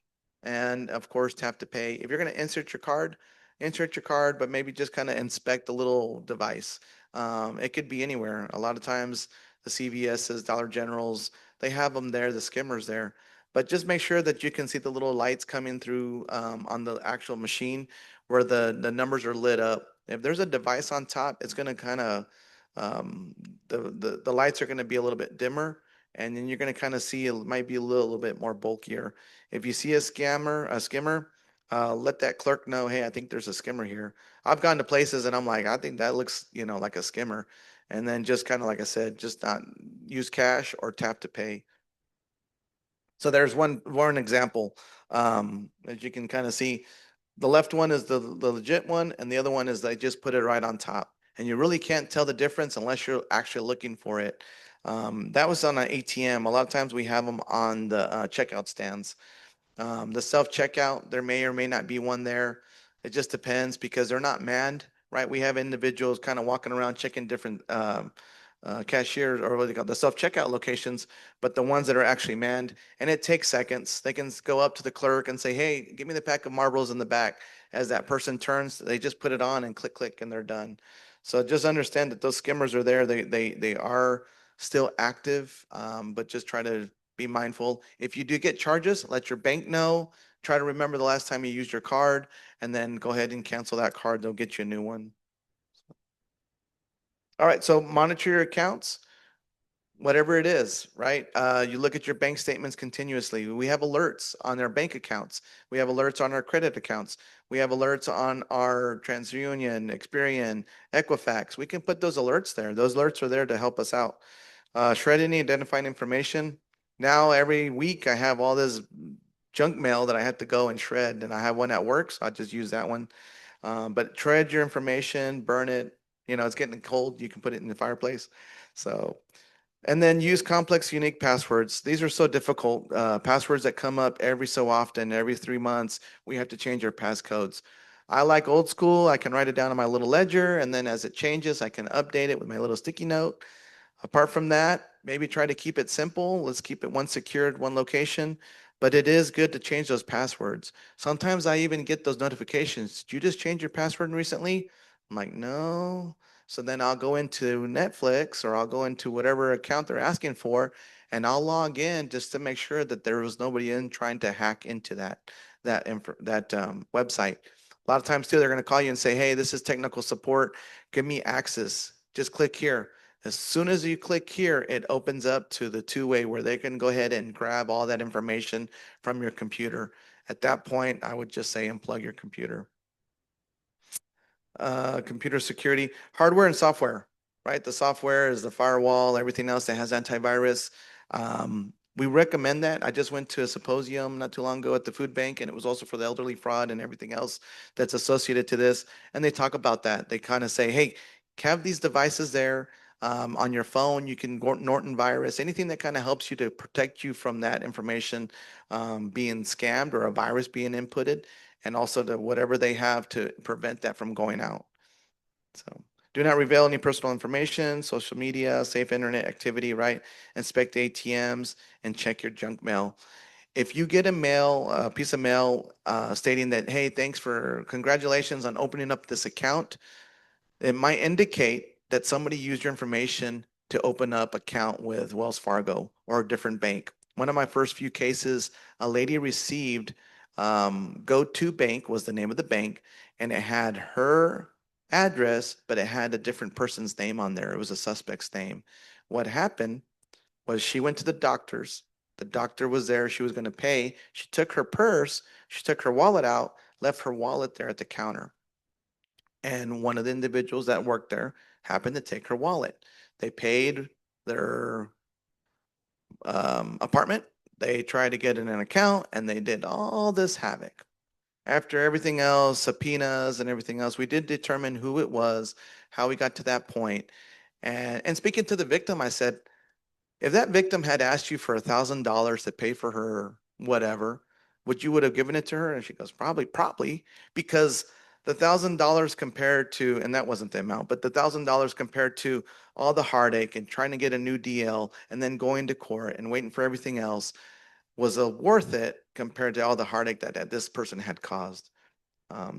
and of course tap to pay. If you're going to insert your card, but maybe just kind of inspect the little device. It could be anywhere. A lot of times, the CVS's, Dollar Generals, they have them there, the skimmers there. But just make sure that you can see the little lights coming through on the actual machine where the numbers are lit up. If there's a device on top, it's going to kind of, the lights are going to be a little bit dimmer. And then you're going to kind of see it might be a little bit more bulkier. If you see a skimmer, let that clerk know, hey, I think there's a skimmer here. I've gone to places and I'm like, I think that looks, like a skimmer. And then just kind of like I said, just not use cash or tap to pay. So there's one example. As you can kind of see, the left one is the legit one, and the other one is they just put it right on top. And you really can't tell the difference unless you're actually looking for it. That was on an ATM. A lot of times we have them on the checkout stands. The self checkout, there may or may not be one there. It just depends because they're not manned, right? We have individuals kind of walking around checking different cashiers or what they call the self checkout locations, but the ones that are actually manned, and it takes seconds. They can go up to the clerk and say, "Hey, give me the pack of marbles in the back." As that person turns, they just put it on and click, click, and they're done. So just understand that those skimmers are there. They are still active, but just try to be mindful. If you do get charges, let your bank know. Try to remember the last time you used your card, and then go ahead and cancel that card. They'll get you a new one. All right, so monitor your accounts, whatever it is, right? You look at your bank statements continuously. We have alerts on our bank accounts. We have alerts on our credit accounts. We have alerts on our TransUnion, Experian, Equifax. We can put those alerts there. Those alerts are there to help us out. Shred any identifying information. Now every week I have all this junk mail that I have to go and shred, and I have one at work, so I just use that one. But shred your information, burn it. It's getting cold. You can put it in the fireplace. So, and then use complex, unique passwords. These are so difficult. Passwords that come up every so often, every 3 months. We have to change our passcodes. I like old school. I can write it down on my little ledger, and then as it changes, I can update it with my little sticky note. Apart from that, maybe try to keep it simple. Let's keep it one secured, one location. But it is good to change those passwords. Sometimes I even get those notifications. Did you just change your password recently? I'm like, no. So then I'll go into Netflix or I'll go into whatever account they're asking for, and I'll log in just to make sure that there was nobody in trying to hack into that website. A lot of times too, they're going to call you and say, "Hey, this is technical support. Give me access just click here. As soon as you click here, it opens up to the two-way where they can go ahead and grab all that information from your computer. At that point, I would just say unplug your computer. Computer security, hardware and software, right? The software is the firewall, everything else that has antivirus. We recommend that. I just went to a symposium not too long ago at the food bank, and it was also for the elderly fraud and everything else that's associated to this. And they talk about that. They kind of say, hey, have these devices there on your phone. You can Norton virus, anything that kind of helps you to protect you from that information being scammed or a virus being inputted, and also to whatever they have to prevent that from going out. So do not reveal any personal information, social media, safe internet activity, right? Inspect ATMs and check your junk mail. If you get a piece of mail stating that, hey, congratulations on opening up this account, it might indicate that somebody used your information to open up account with Wells Fargo or a different bank. One of my first few cases, a lady received Go To Bank was the name of the bank, and it had her address, but it had a different person's name on there. It was a suspect's name. What happened was she went to the doctor's. The doctor was there. She was going to pay. She took her purse. She took her wallet out, left her wallet there at the counter. And one of the individuals that worked there happened to take her wallet. They paid their apartment. They tried to get in an account, and they did all this havoc. After everything else, subpoenas and everything else, we did determine who it was, how we got to that point. And speaking to the victim, I said, if that victim had asked you for $1,000 to pay for her whatever, would have given it to her? And she goes, probably, because the $1,000 compared to, and that wasn't the amount, but the $1,000 compared to all the heartache and trying to get a new deal and then going to court and waiting for everything else was worth it compared to all the heartache that this person had caused.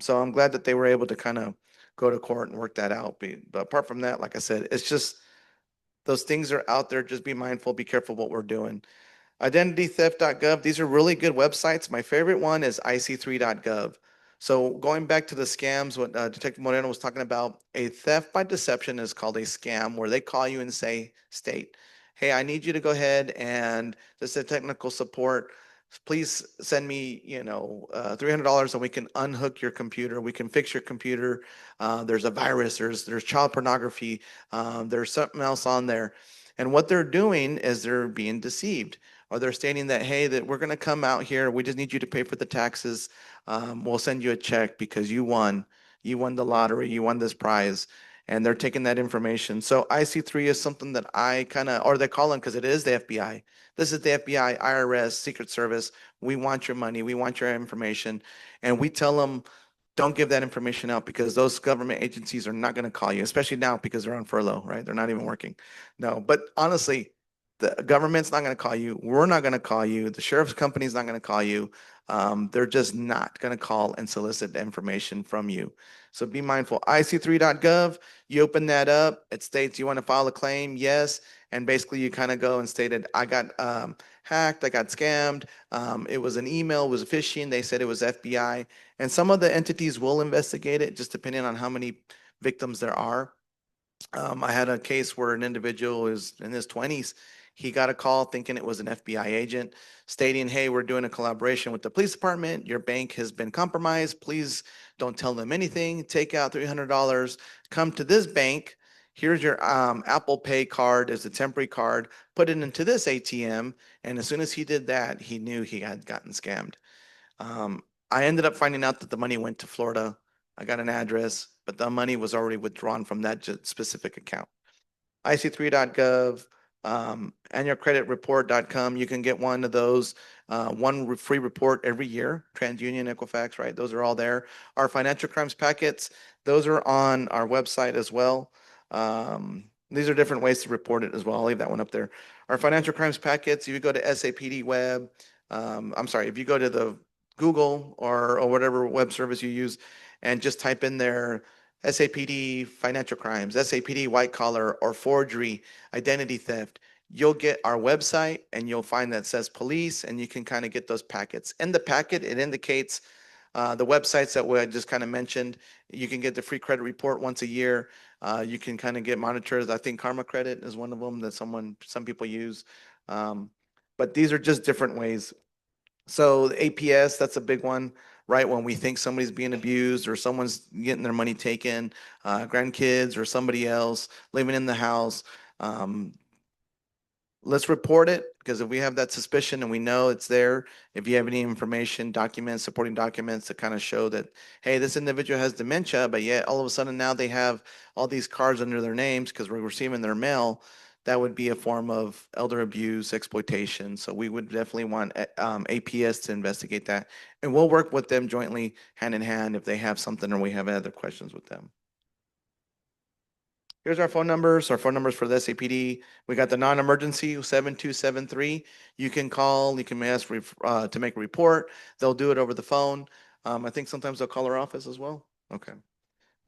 So I'm glad that they were able to kind of go to court and work that out. But apart from that, like I said, it's just those things are out there. Just be mindful, be careful what we're doing. Identitytheft.gov, these are really good websites. My favorite one is ic3.gov. So going back to the scams, what Detective Moreno was talking about, a theft by deception is called a scam, where they call you and say, state, hey, I need you to go ahead and this is technical support. Please send me, $300 and we can unhook your computer. We can fix your computer. There's a virus. There's child pornography. There's something else on there. And what they're doing is they're being deceived, or they're stating that, hey, that we're going to come out here. We just need you to pay for the taxes. We'll send you a check because you won. You won the lottery. You won this prize. And they're taking that information. So IC3 is something that I kind of, or they call them because it is the FBI. This is the FBI, IRS, Secret Service. We want your money. We want your information. And we tell them, don't give that information out because those government agencies are not going to call you, especially now because they're on furlough, right? They're not even working. No, but honestly, the government's not going to call you. We're not going to call you. The sheriff's company is not going to call you. They're just not going to call and solicit the information from you. So be mindful. IC3.gov, you open that up. It states you want to file a claim. Yes. And basically you kind of go and stated, I got hacked. I got scammed. It was an email, it was phishing. They said it was FBI. And some of the entities will investigate it, just depending on how many victims there are. I had a case where an individual is in his 20s. He got a call thinking it was an FBI agent stating, hey, we're doing a collaboration with the police department. Your bank has been compromised. Please don't tell them anything. Take out $300. Come to this bank. Here's your Apple Pay card as a temporary card. Put it into this ATM. And as soon as he did that, he knew he had gotten scammed. I ended up finding out that the money went to Florida. I got an address, but the money was already withdrawn from that specific account. IC3.gov, annualcreditreport.com. You can get one of those, one free report every year. TransUnion, Equifax, right? Those are all there. Our financial crimes packets, those are on our website as well. These are different ways to report it as well. I'll leave that one up there. Our financial crimes packets, if you go to SAPD web, if you go to the Google or whatever web service you use and just type in there SAPD financial crimes, SAPD white collar or forgery, identity theft, you'll get our website and you'll find that says police and you can kind of get those packets. In the packet, it indicates The websites that I just kind of mentioned, you can get the free credit report once a year. You can kind of get monitors. I think Karma Credit is one of them that some people use. Um, but these are just different ways. So the APS, that's a big one, right? When we think somebody's being abused or someone's getting their money taken, grandkids or somebody else living in the house. Um, let's report it, because if we have that suspicion and we know it's there, if you have any information, documents, supporting documents to kind of show that, hey, this individual has dementia, but yet all of a sudden now they have all these cards under their names because we're receiving their mail, that would be a form of elder abuse, exploitation. So we would definitely want APS to investigate that. And we'll work with them jointly, hand in hand, if they have something or we have other questions with them. Here's our phone numbers for the SAPD. We got the non-emergency 7273. You can call, you can ask to make a report. They'll do it over the phone. I think sometimes they'll call our office as well. Okay.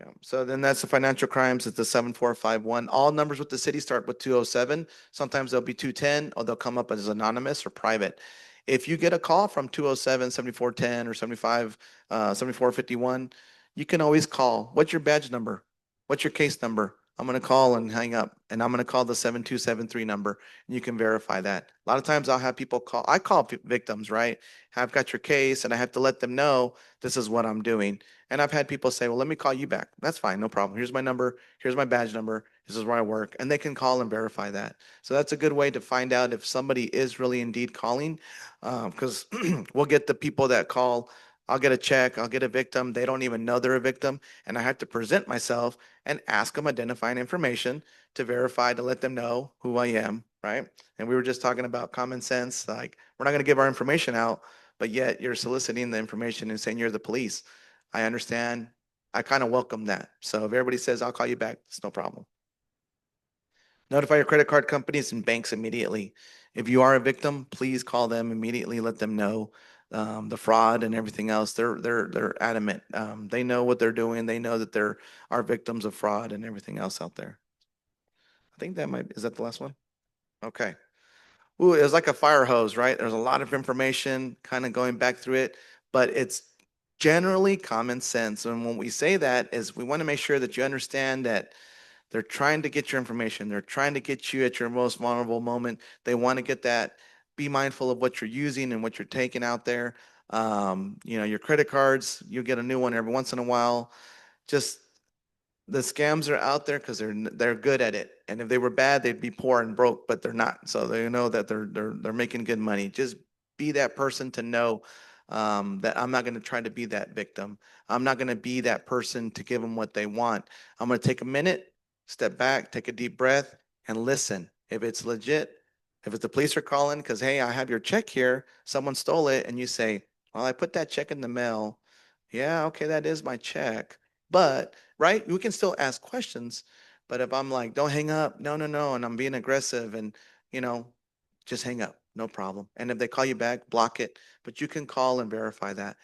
Yeah. So then that's the financial crimes. It's the 7451. All numbers with the city start with 207. Sometimes they'll be 210 or they'll come up as anonymous or private. If you get a call from 207, 7410 or 7451, you can always call. What's your badge number? What's your case number? I'm going to call and hang up, and I'm going to call the 7273 number, and you can verify that. A lot of times I'll have people call. I call victims, right? I've got your case, and I have to let them know this is what I'm doing. And I've had people say, well, let me call you back. That's fine, no problem. Here's my number. Here's my badge number. This is where I work. And they can call and verify that. So that's a good way to find out if somebody is really indeed calling, because we'll get the people that call. I'll get a check. I'll get a victim. They don't even know they're a victim. And I have to present myself and ask them identifying information to verify, to let them know who I am, right? And we were just talking about common sense. Like, we're not going to give our information out, but yet you're soliciting the information and saying you're the police. I understand. I kind of welcome that. So if everybody says, I'll call you back, it's no problem. Notify your credit card companies and banks immediately. If you are a victim, please call them immediately. Let them know the fraud and everything else. They're adamant. They know what they're doing. They know that there are victims of fraud and everything else out there. I think is that the last one? Okay. Ooh, it was like a fire hose, right? There's a lot of information kind of going back through it, but it's generally common sense. And when we say that is we want to make sure that you understand that they're trying to get your information. They're trying to get you at your most vulnerable moment. They want to get that. Be mindful of what you're using and what you're taking out there. Your credit cards, you get a new one every once in a while. Just the scams are out there because they're good at it. And if they were bad, they'd be poor and broke, but they're not. So they know that they're making good money. Just be that person to know that I'm not going to try to be that victim. I'm not going to be that person to give them what they want. I'm going to take a minute, step back, take a deep breath, and listen. If it's legit, if it's the police are calling because, hey, I have your check here, someone stole it, and you say, well, I put that check in the mail. Yeah, okay, that is my check. But right, we can still ask questions. But if I'm like, don't hang up, no, no, no, and I'm being aggressive and, you know, just hang up, no problem. And if they call you back, block it. But you can call and verify that.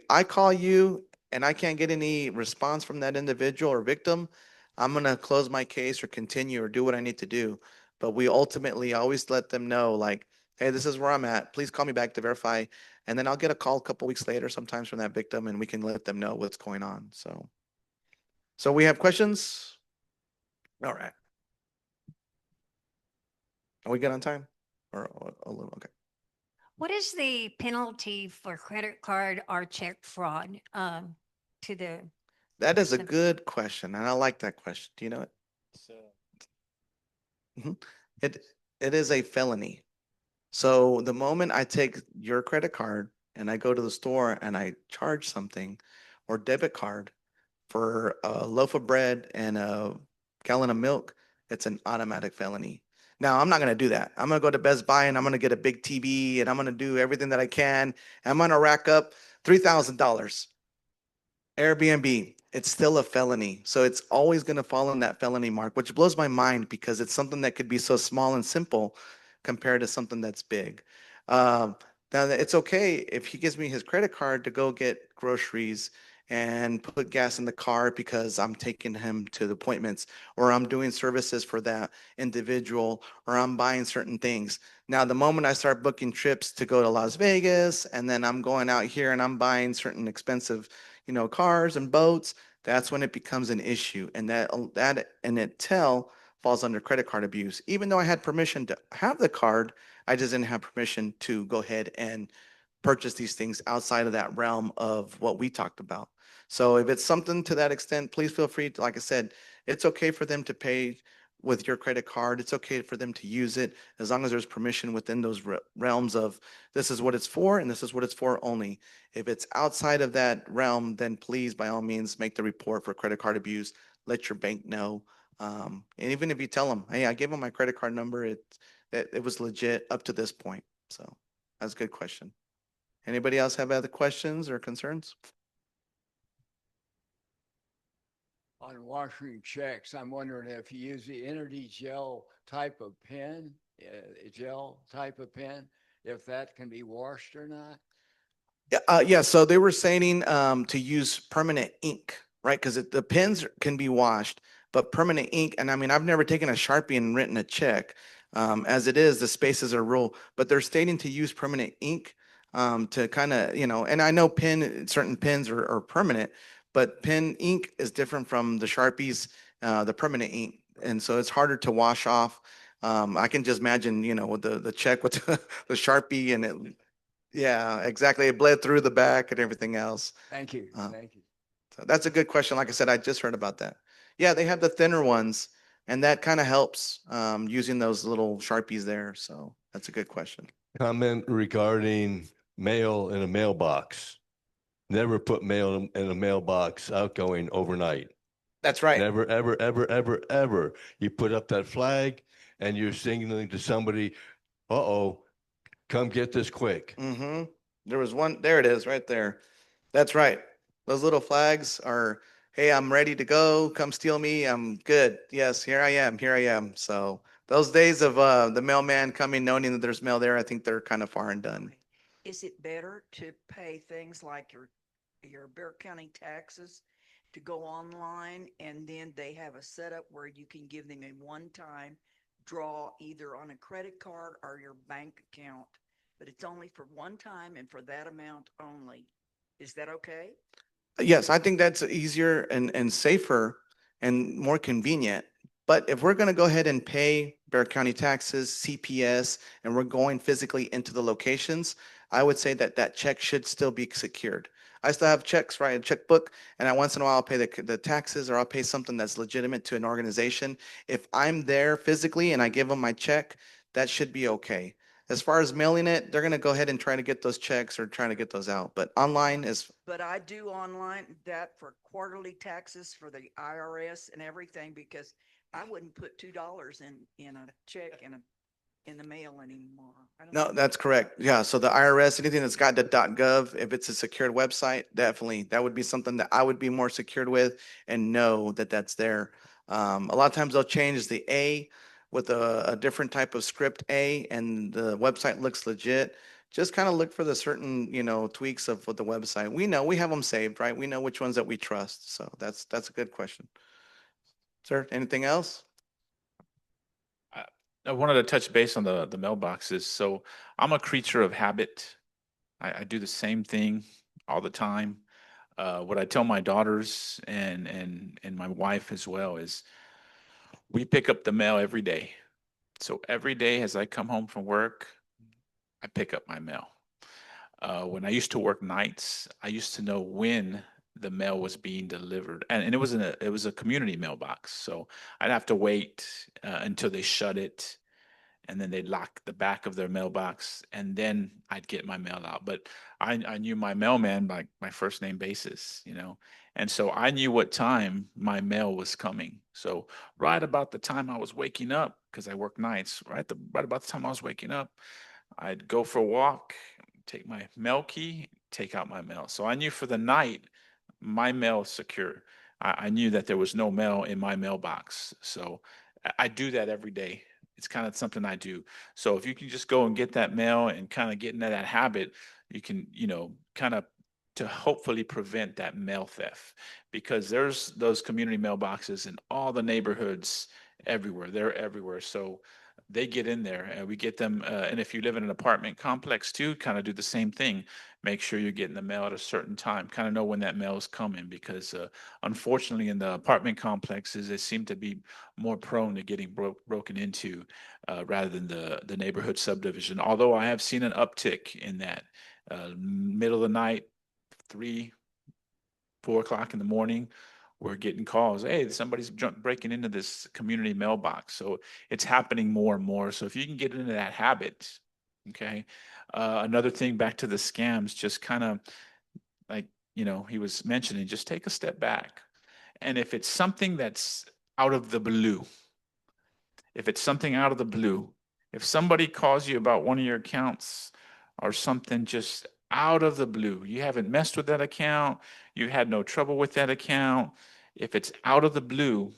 I call you and I can't get any response from that individual or victim, I'm gonna close my case or continue or do what I need to do. But we ultimately always let them know, like, hey, this is where I'm at. Please call me back to verify. And then I'll get a call a couple weeks later, sometimes from that victim, and we can let them know what's going on. So we have questions? All right. Are we good on time? Or a little, okay. What is the penalty for credit card or check fraud to the That is a person? good question, and I like that question. Do you know it? Mhm. It it is a felony. So the moment I take your credit card and I go to the store and I charge something or debit card for a loaf of bread and a gallon of milk, it's an automatic felony. Now, I'm not going to do that. I'm going to go to Best Buy and I'm going to get a big TV and I'm going to do everything that I can. I'm going to rack up $3,000. Airbnb, it's still a felony. So it's always going to fall in that felony mark, which blows my mind because it's something that could be so small and simple compared to something that's big. Um, Now, it's okay if he gives me his credit card to go get groceries and put gas in the car because I'm taking him to the appointments, or I'm doing services for that individual, or I'm buying certain things. Now, the moment I start booking trips to go to Las Vegas, and then I'm going out here and I'm buying certain expensive, cars and boats, that's when it becomes an issue. And that in itself falls under credit card abuse. Even though I had permission to have the card, I just didn't have permission to go ahead and purchase these things outside of that realm of what we talked about. So if it's something to that extent, please feel free to, like I said, it's okay for them to pay with your credit card. It's okay for them to use it as long as there's permission within those realms of this is what it's for and this is what it's for only. If it's outside of that realm, then please, by all means, make the report for credit card abuse. Let your bank know. And even if you tell them, hey, I gave them my credit card number, it was legit up to this point. So that's a good question. Anybody else have other questions or concerns? On washing checks, I'm wondering if you use the Entity Gel type of pen, if that can be washed or not. Yeah, so they were saying to use permanent ink, right? Because the pens can be washed, but permanent ink, and I mean, I've never taken a Sharpie and written a check. As it is, the spaces are rule, but they're stating to use permanent ink to kind of, and I know certain pens are permanent, but pen ink is different from the Sharpies, the permanent ink. And so it's harder to wash off. I can just imagine, with the check with the Sharpie and it, yeah, exactly. It bled through the back and everything else. Thank you. Uh, Thank you. So that's a good question. Like I said, I just heard about that. Yeah, they have the thinner ones, and that kind of helps using those little Sharpies there. So that's a good question. Comment regarding mail in a mailbox. Never put mail in a mailbox outgoing overnight. That's right. Never, ever, ever, ever, ever. You put up that flag and you're signaling to somebody, uh-oh, come get this quick. Mm-hmm. There was one. There it is, right there. That's right. Those little flags are, hey, I'm ready to go. Come steal me. I'm good. Yes, here I am. Here I am. So those days of the mailman coming, knowing that there's mail there, I think they're kind of far and done. Is it better to pay things like your Bear County taxes to go online, and then they have a setup where you can give them a one-time draw either on a creded card or your bank account, but it's only for one time and for that amount only? Is that okay? Yes, I think that's easier and safer and more convenient. But if we're going to go ahead and pay Bear County taxes, CPS, and we're going physically into the locations, I would say that that check should still be secured. I still have checks, right? A checkbook, and I once in a while I'll pay the taxes or I'll pay something that's legitimate to an organization. If I'm there physically and I give them my check, that should be okay. As far as mailing it, they're going to go ahead and try to get those checks or trying to get those out. But online is, But I do online that for quarterly taxes for the IRS and everything, because I wouldn't put $2 in a check in the mail anymore. I don't no, know. that's correct. Yeah. So the IRS, anything that's got the .gov, if it's a secured website, definitely that would be something that I would be more secured with and know that that's there. A lot of times they'll change the A with a different type of script A, and the website looks legit. Just kind of look for the certain, tweaks of what the website. We know we have them saved, right? We know which ones that we trust. So that's a good question. Sir, anything else? I wanted to touch base on the mailboxes. So I'm a creature of habit. I do the same thing all the time. What I tell my daughters and my wife as well is we pick up the mail every day. So every day as I come home from work, I pick up my mail. When I used to work nights, I used to know when the mail was being delivered, and it was a community mailbox. So I'd have to wait until they shut it, and then they'd lock the back of their mailbox, and then I'd get my mail out. But I knew my mailman by my first name basis, and so I knew what time my mail was coming. So right about the time I was waking up, because I work nights, right about the time I was waking up, I'd go for a walk, take my mail key, take out my mail. So I knew for the night, my mail was secure. I knew that there was no mail in my mailbox. So I do that every day. It's kind of something I do. So if you can just go and get that mail and kind of get into that habit, you can, kind of to hopefully prevent that mail theft, because there's those community mailboxes in all the neighborhoods everywhere. They're everywhere. So they get in there and we get them. And if you live in an apartment complex too, kind of do the same thing. Make sure you're getting the mail at a certain time. Kind of know when that mail is coming, because unfortunately in the apartment complexes, they seem to be more prone to getting broken into rather than the neighborhood subdivision. Although I have seen an uptick in that. Middle of the night, 3, 4 o'clock in the morning, we're getting calls. Hey, somebody's breaking into this community mailbox. So it's happening more and more. So if you can get into that habit, okay. Another thing, back to the scams, just kind of like, he was mentioning, just take a step back. And if it's something that's out of the blue, if it's something out of the blue, if somebody calls you about one of your accounts or something just out of the blue, you haven't messed with that account, you had no trouble with that account. If it's out of the blue,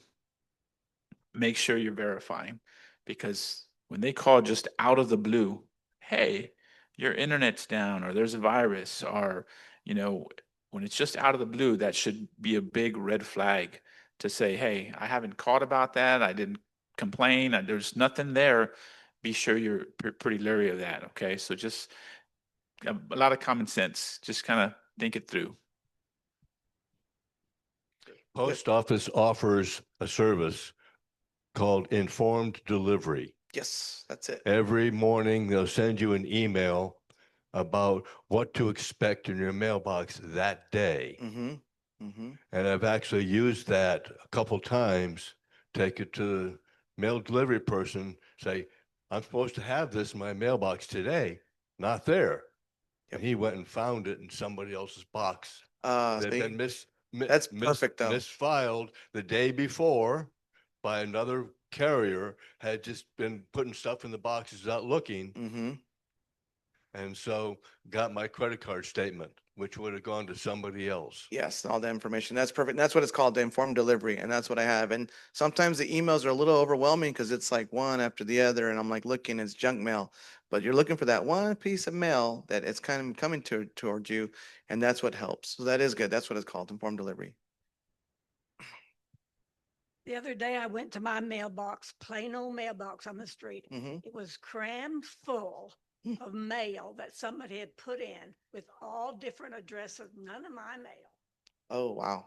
make sure you're verifying, because when they call just out of the blue, hey, your internet's down or there's a virus, or, when it's just out of the blue, that should be a big red flag to say, hey, I haven't called about that. I didn't complain. There's nothing there. Be sure you're pretty leery of that. Okay. So just a lot of common sense. Just kind of think it through. Post office offers a service called informed delivery. Yes, that's it. Every morning, they'll send you an email about what to expect in your mailbox that day. Mm-hmm. Mm-hmm. And I've actually used that a couple times, take it to the mail delivery person, say, I'm supposed to have this in my mailbox today, not there. Yep. And he went and found it in somebody else's box. They've See, been that's perfect though. misfiled the day before by another carrier, had just been putting stuff in the boxes without looking. Mm-hmm. And so got my credit card statement, which would have gone to somebody else. Yes, all the information. That's perfect. That's what it's called, the informed delivery. And that's what I have. And sometimes the emails are a little overwhelming because it's like one after the other. And I'm like looking, it's junk mail. But you're looking for that one piece of mail that it's kind of coming towards you. And that's what helps. So that is good. That's what it's called, informed delivery. The other day I went to my mailbox, plain old mailbox on the street. Mm-hmm. It was crammed full of mail that somebody had put in with all different addresses, none of my mail. Oh, wow.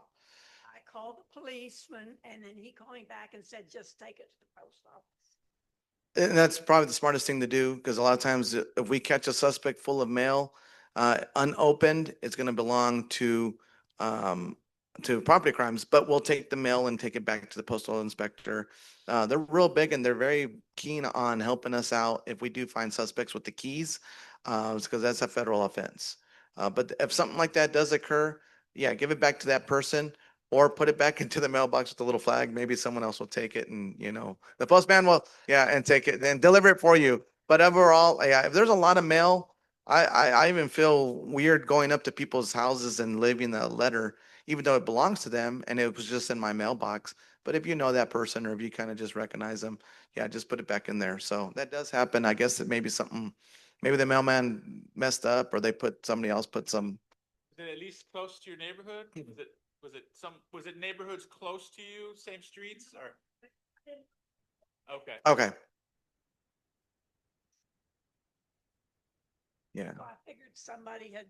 I called the policeman and then he called me back and said, just take it to the post office. And that's probably the smartest thing to do, because a lot of times if we catch a suspect full of mail, unopened, it's going to belong to property crimes, but we'll take the mail and take it back to the postal inspector. They're real big and they're very keen on helping us out if we do find suspects with the keys, because that's a federal offense. But if something like that does occur, yeah, give it back to that person or put it back into the mailbox with a little flag. Maybe someone else will take it and, the postman will, yeah, and take it and deliver it for you. But overall, yeah, if there's a lot of mail, I even feel weird going up to people's houses and leaving a letter, even though it belongs to them and it was just in my mailbox. But if you know that person or if you kind of just recognize them, yeah, just put it back in there. So that does happen. I guess it may be something, maybe the mailman messed up or somebody else put some. Is it at least close to your neighborhood? Was it neighborhoods close to you, same streets, or? Okay. Okay. Yeah, So I figured somebody had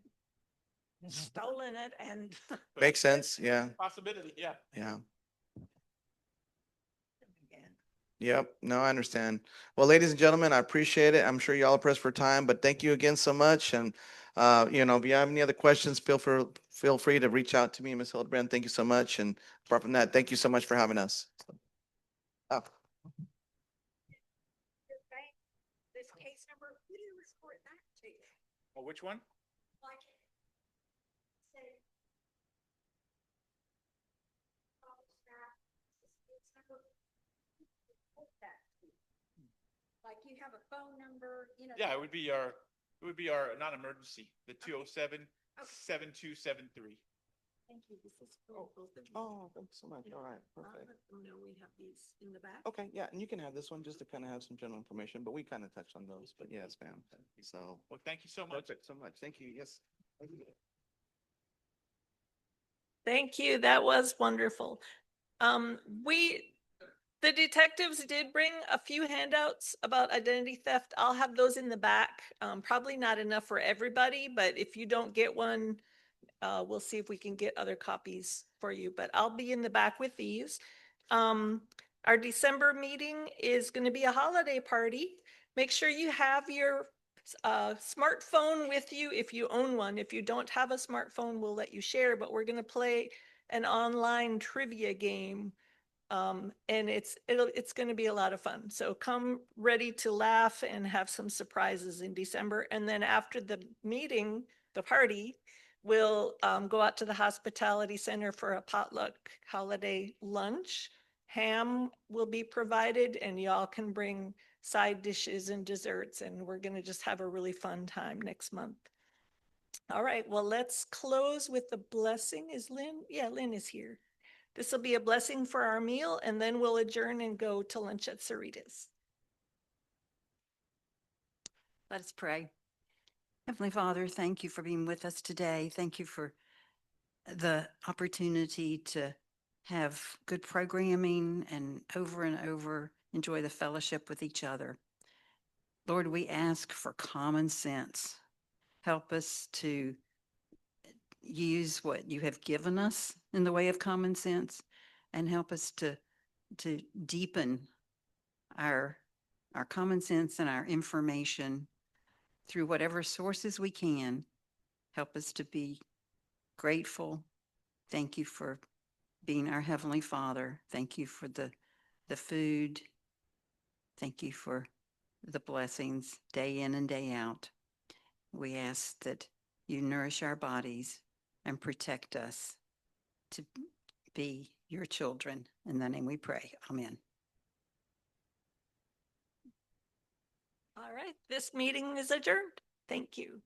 stolen it and makes sense. Yeah, Possibility, yeah. yeah. again. Yep. No, I understand. Well, ladies and gentlemen, I appreciate it. I'm sure y'all are pressed for time, but thank you again so much. And if you have any other questions, feel free to reach out to me, Ms. Hildebrand. Thank you so much. And apart from that, thank you so much for having us. Oh, This case number, who do you report that to? Oh, which one? Like, say, this case number, who do you report that to? Like you have a phone number, Yeah, it would be our non-emergency, the 207-7273. Thank you. This is for both of you. oh, thanks so much. All right, I'll perfect. let them know we have these in the back. Okay, yeah, and you can have this one just to kind of have some general information, but we kind of touched on those. But yes, ma'am. So Well, thank you so much. perfect, so much. Thank you. Yes. Thank you. Thank you. That was wonderful. The detectives did bring a few handouts about identity theft. I'll have those in the back. Probably not enough for everybody, but if you don't get one, we'll see if we can get other copies for you, but I'll be in the back with these. Our December meeting is going to be a holiday party. Make sure you have your smartphone with you if you own one. If you don't have a smartphone, we'll let you share, but we're going to play an online trivia game. And it's going to be a lot of fun. So come ready to laugh and have some surprises in December. And then after the meeting, the party, we'll go out to the hospitality center for a potluck holiday lunch. Ham will be provided and y'all can bring side dishes and desserts. And we're going to just have a really fun time next month. All right, well, let's close with the blessing. Is Lynn? Yeah, Lynn is here. This will be a blessing for our meal, and then we'll adjourn and go to lunch at Sarita's. Let us pray. Heavenly Father, thank you for being with us today. Thank you for the opportunity to have good programming and over enjoy the fellowship with each other. Lord, we ask for common sense. Help us to use what you have given us in the way of common sense and help us to deepen our common sense and our information through whatever sources we can. Help us to be grateful. Thank you for being our Heavenly Father. Thank you for the food. Thank you for the blessings day in and day out. We ask that you nourish our bodies and protect us to be your children. In the name we pray. Amen. All right, this meeting is adjourned. Thank you.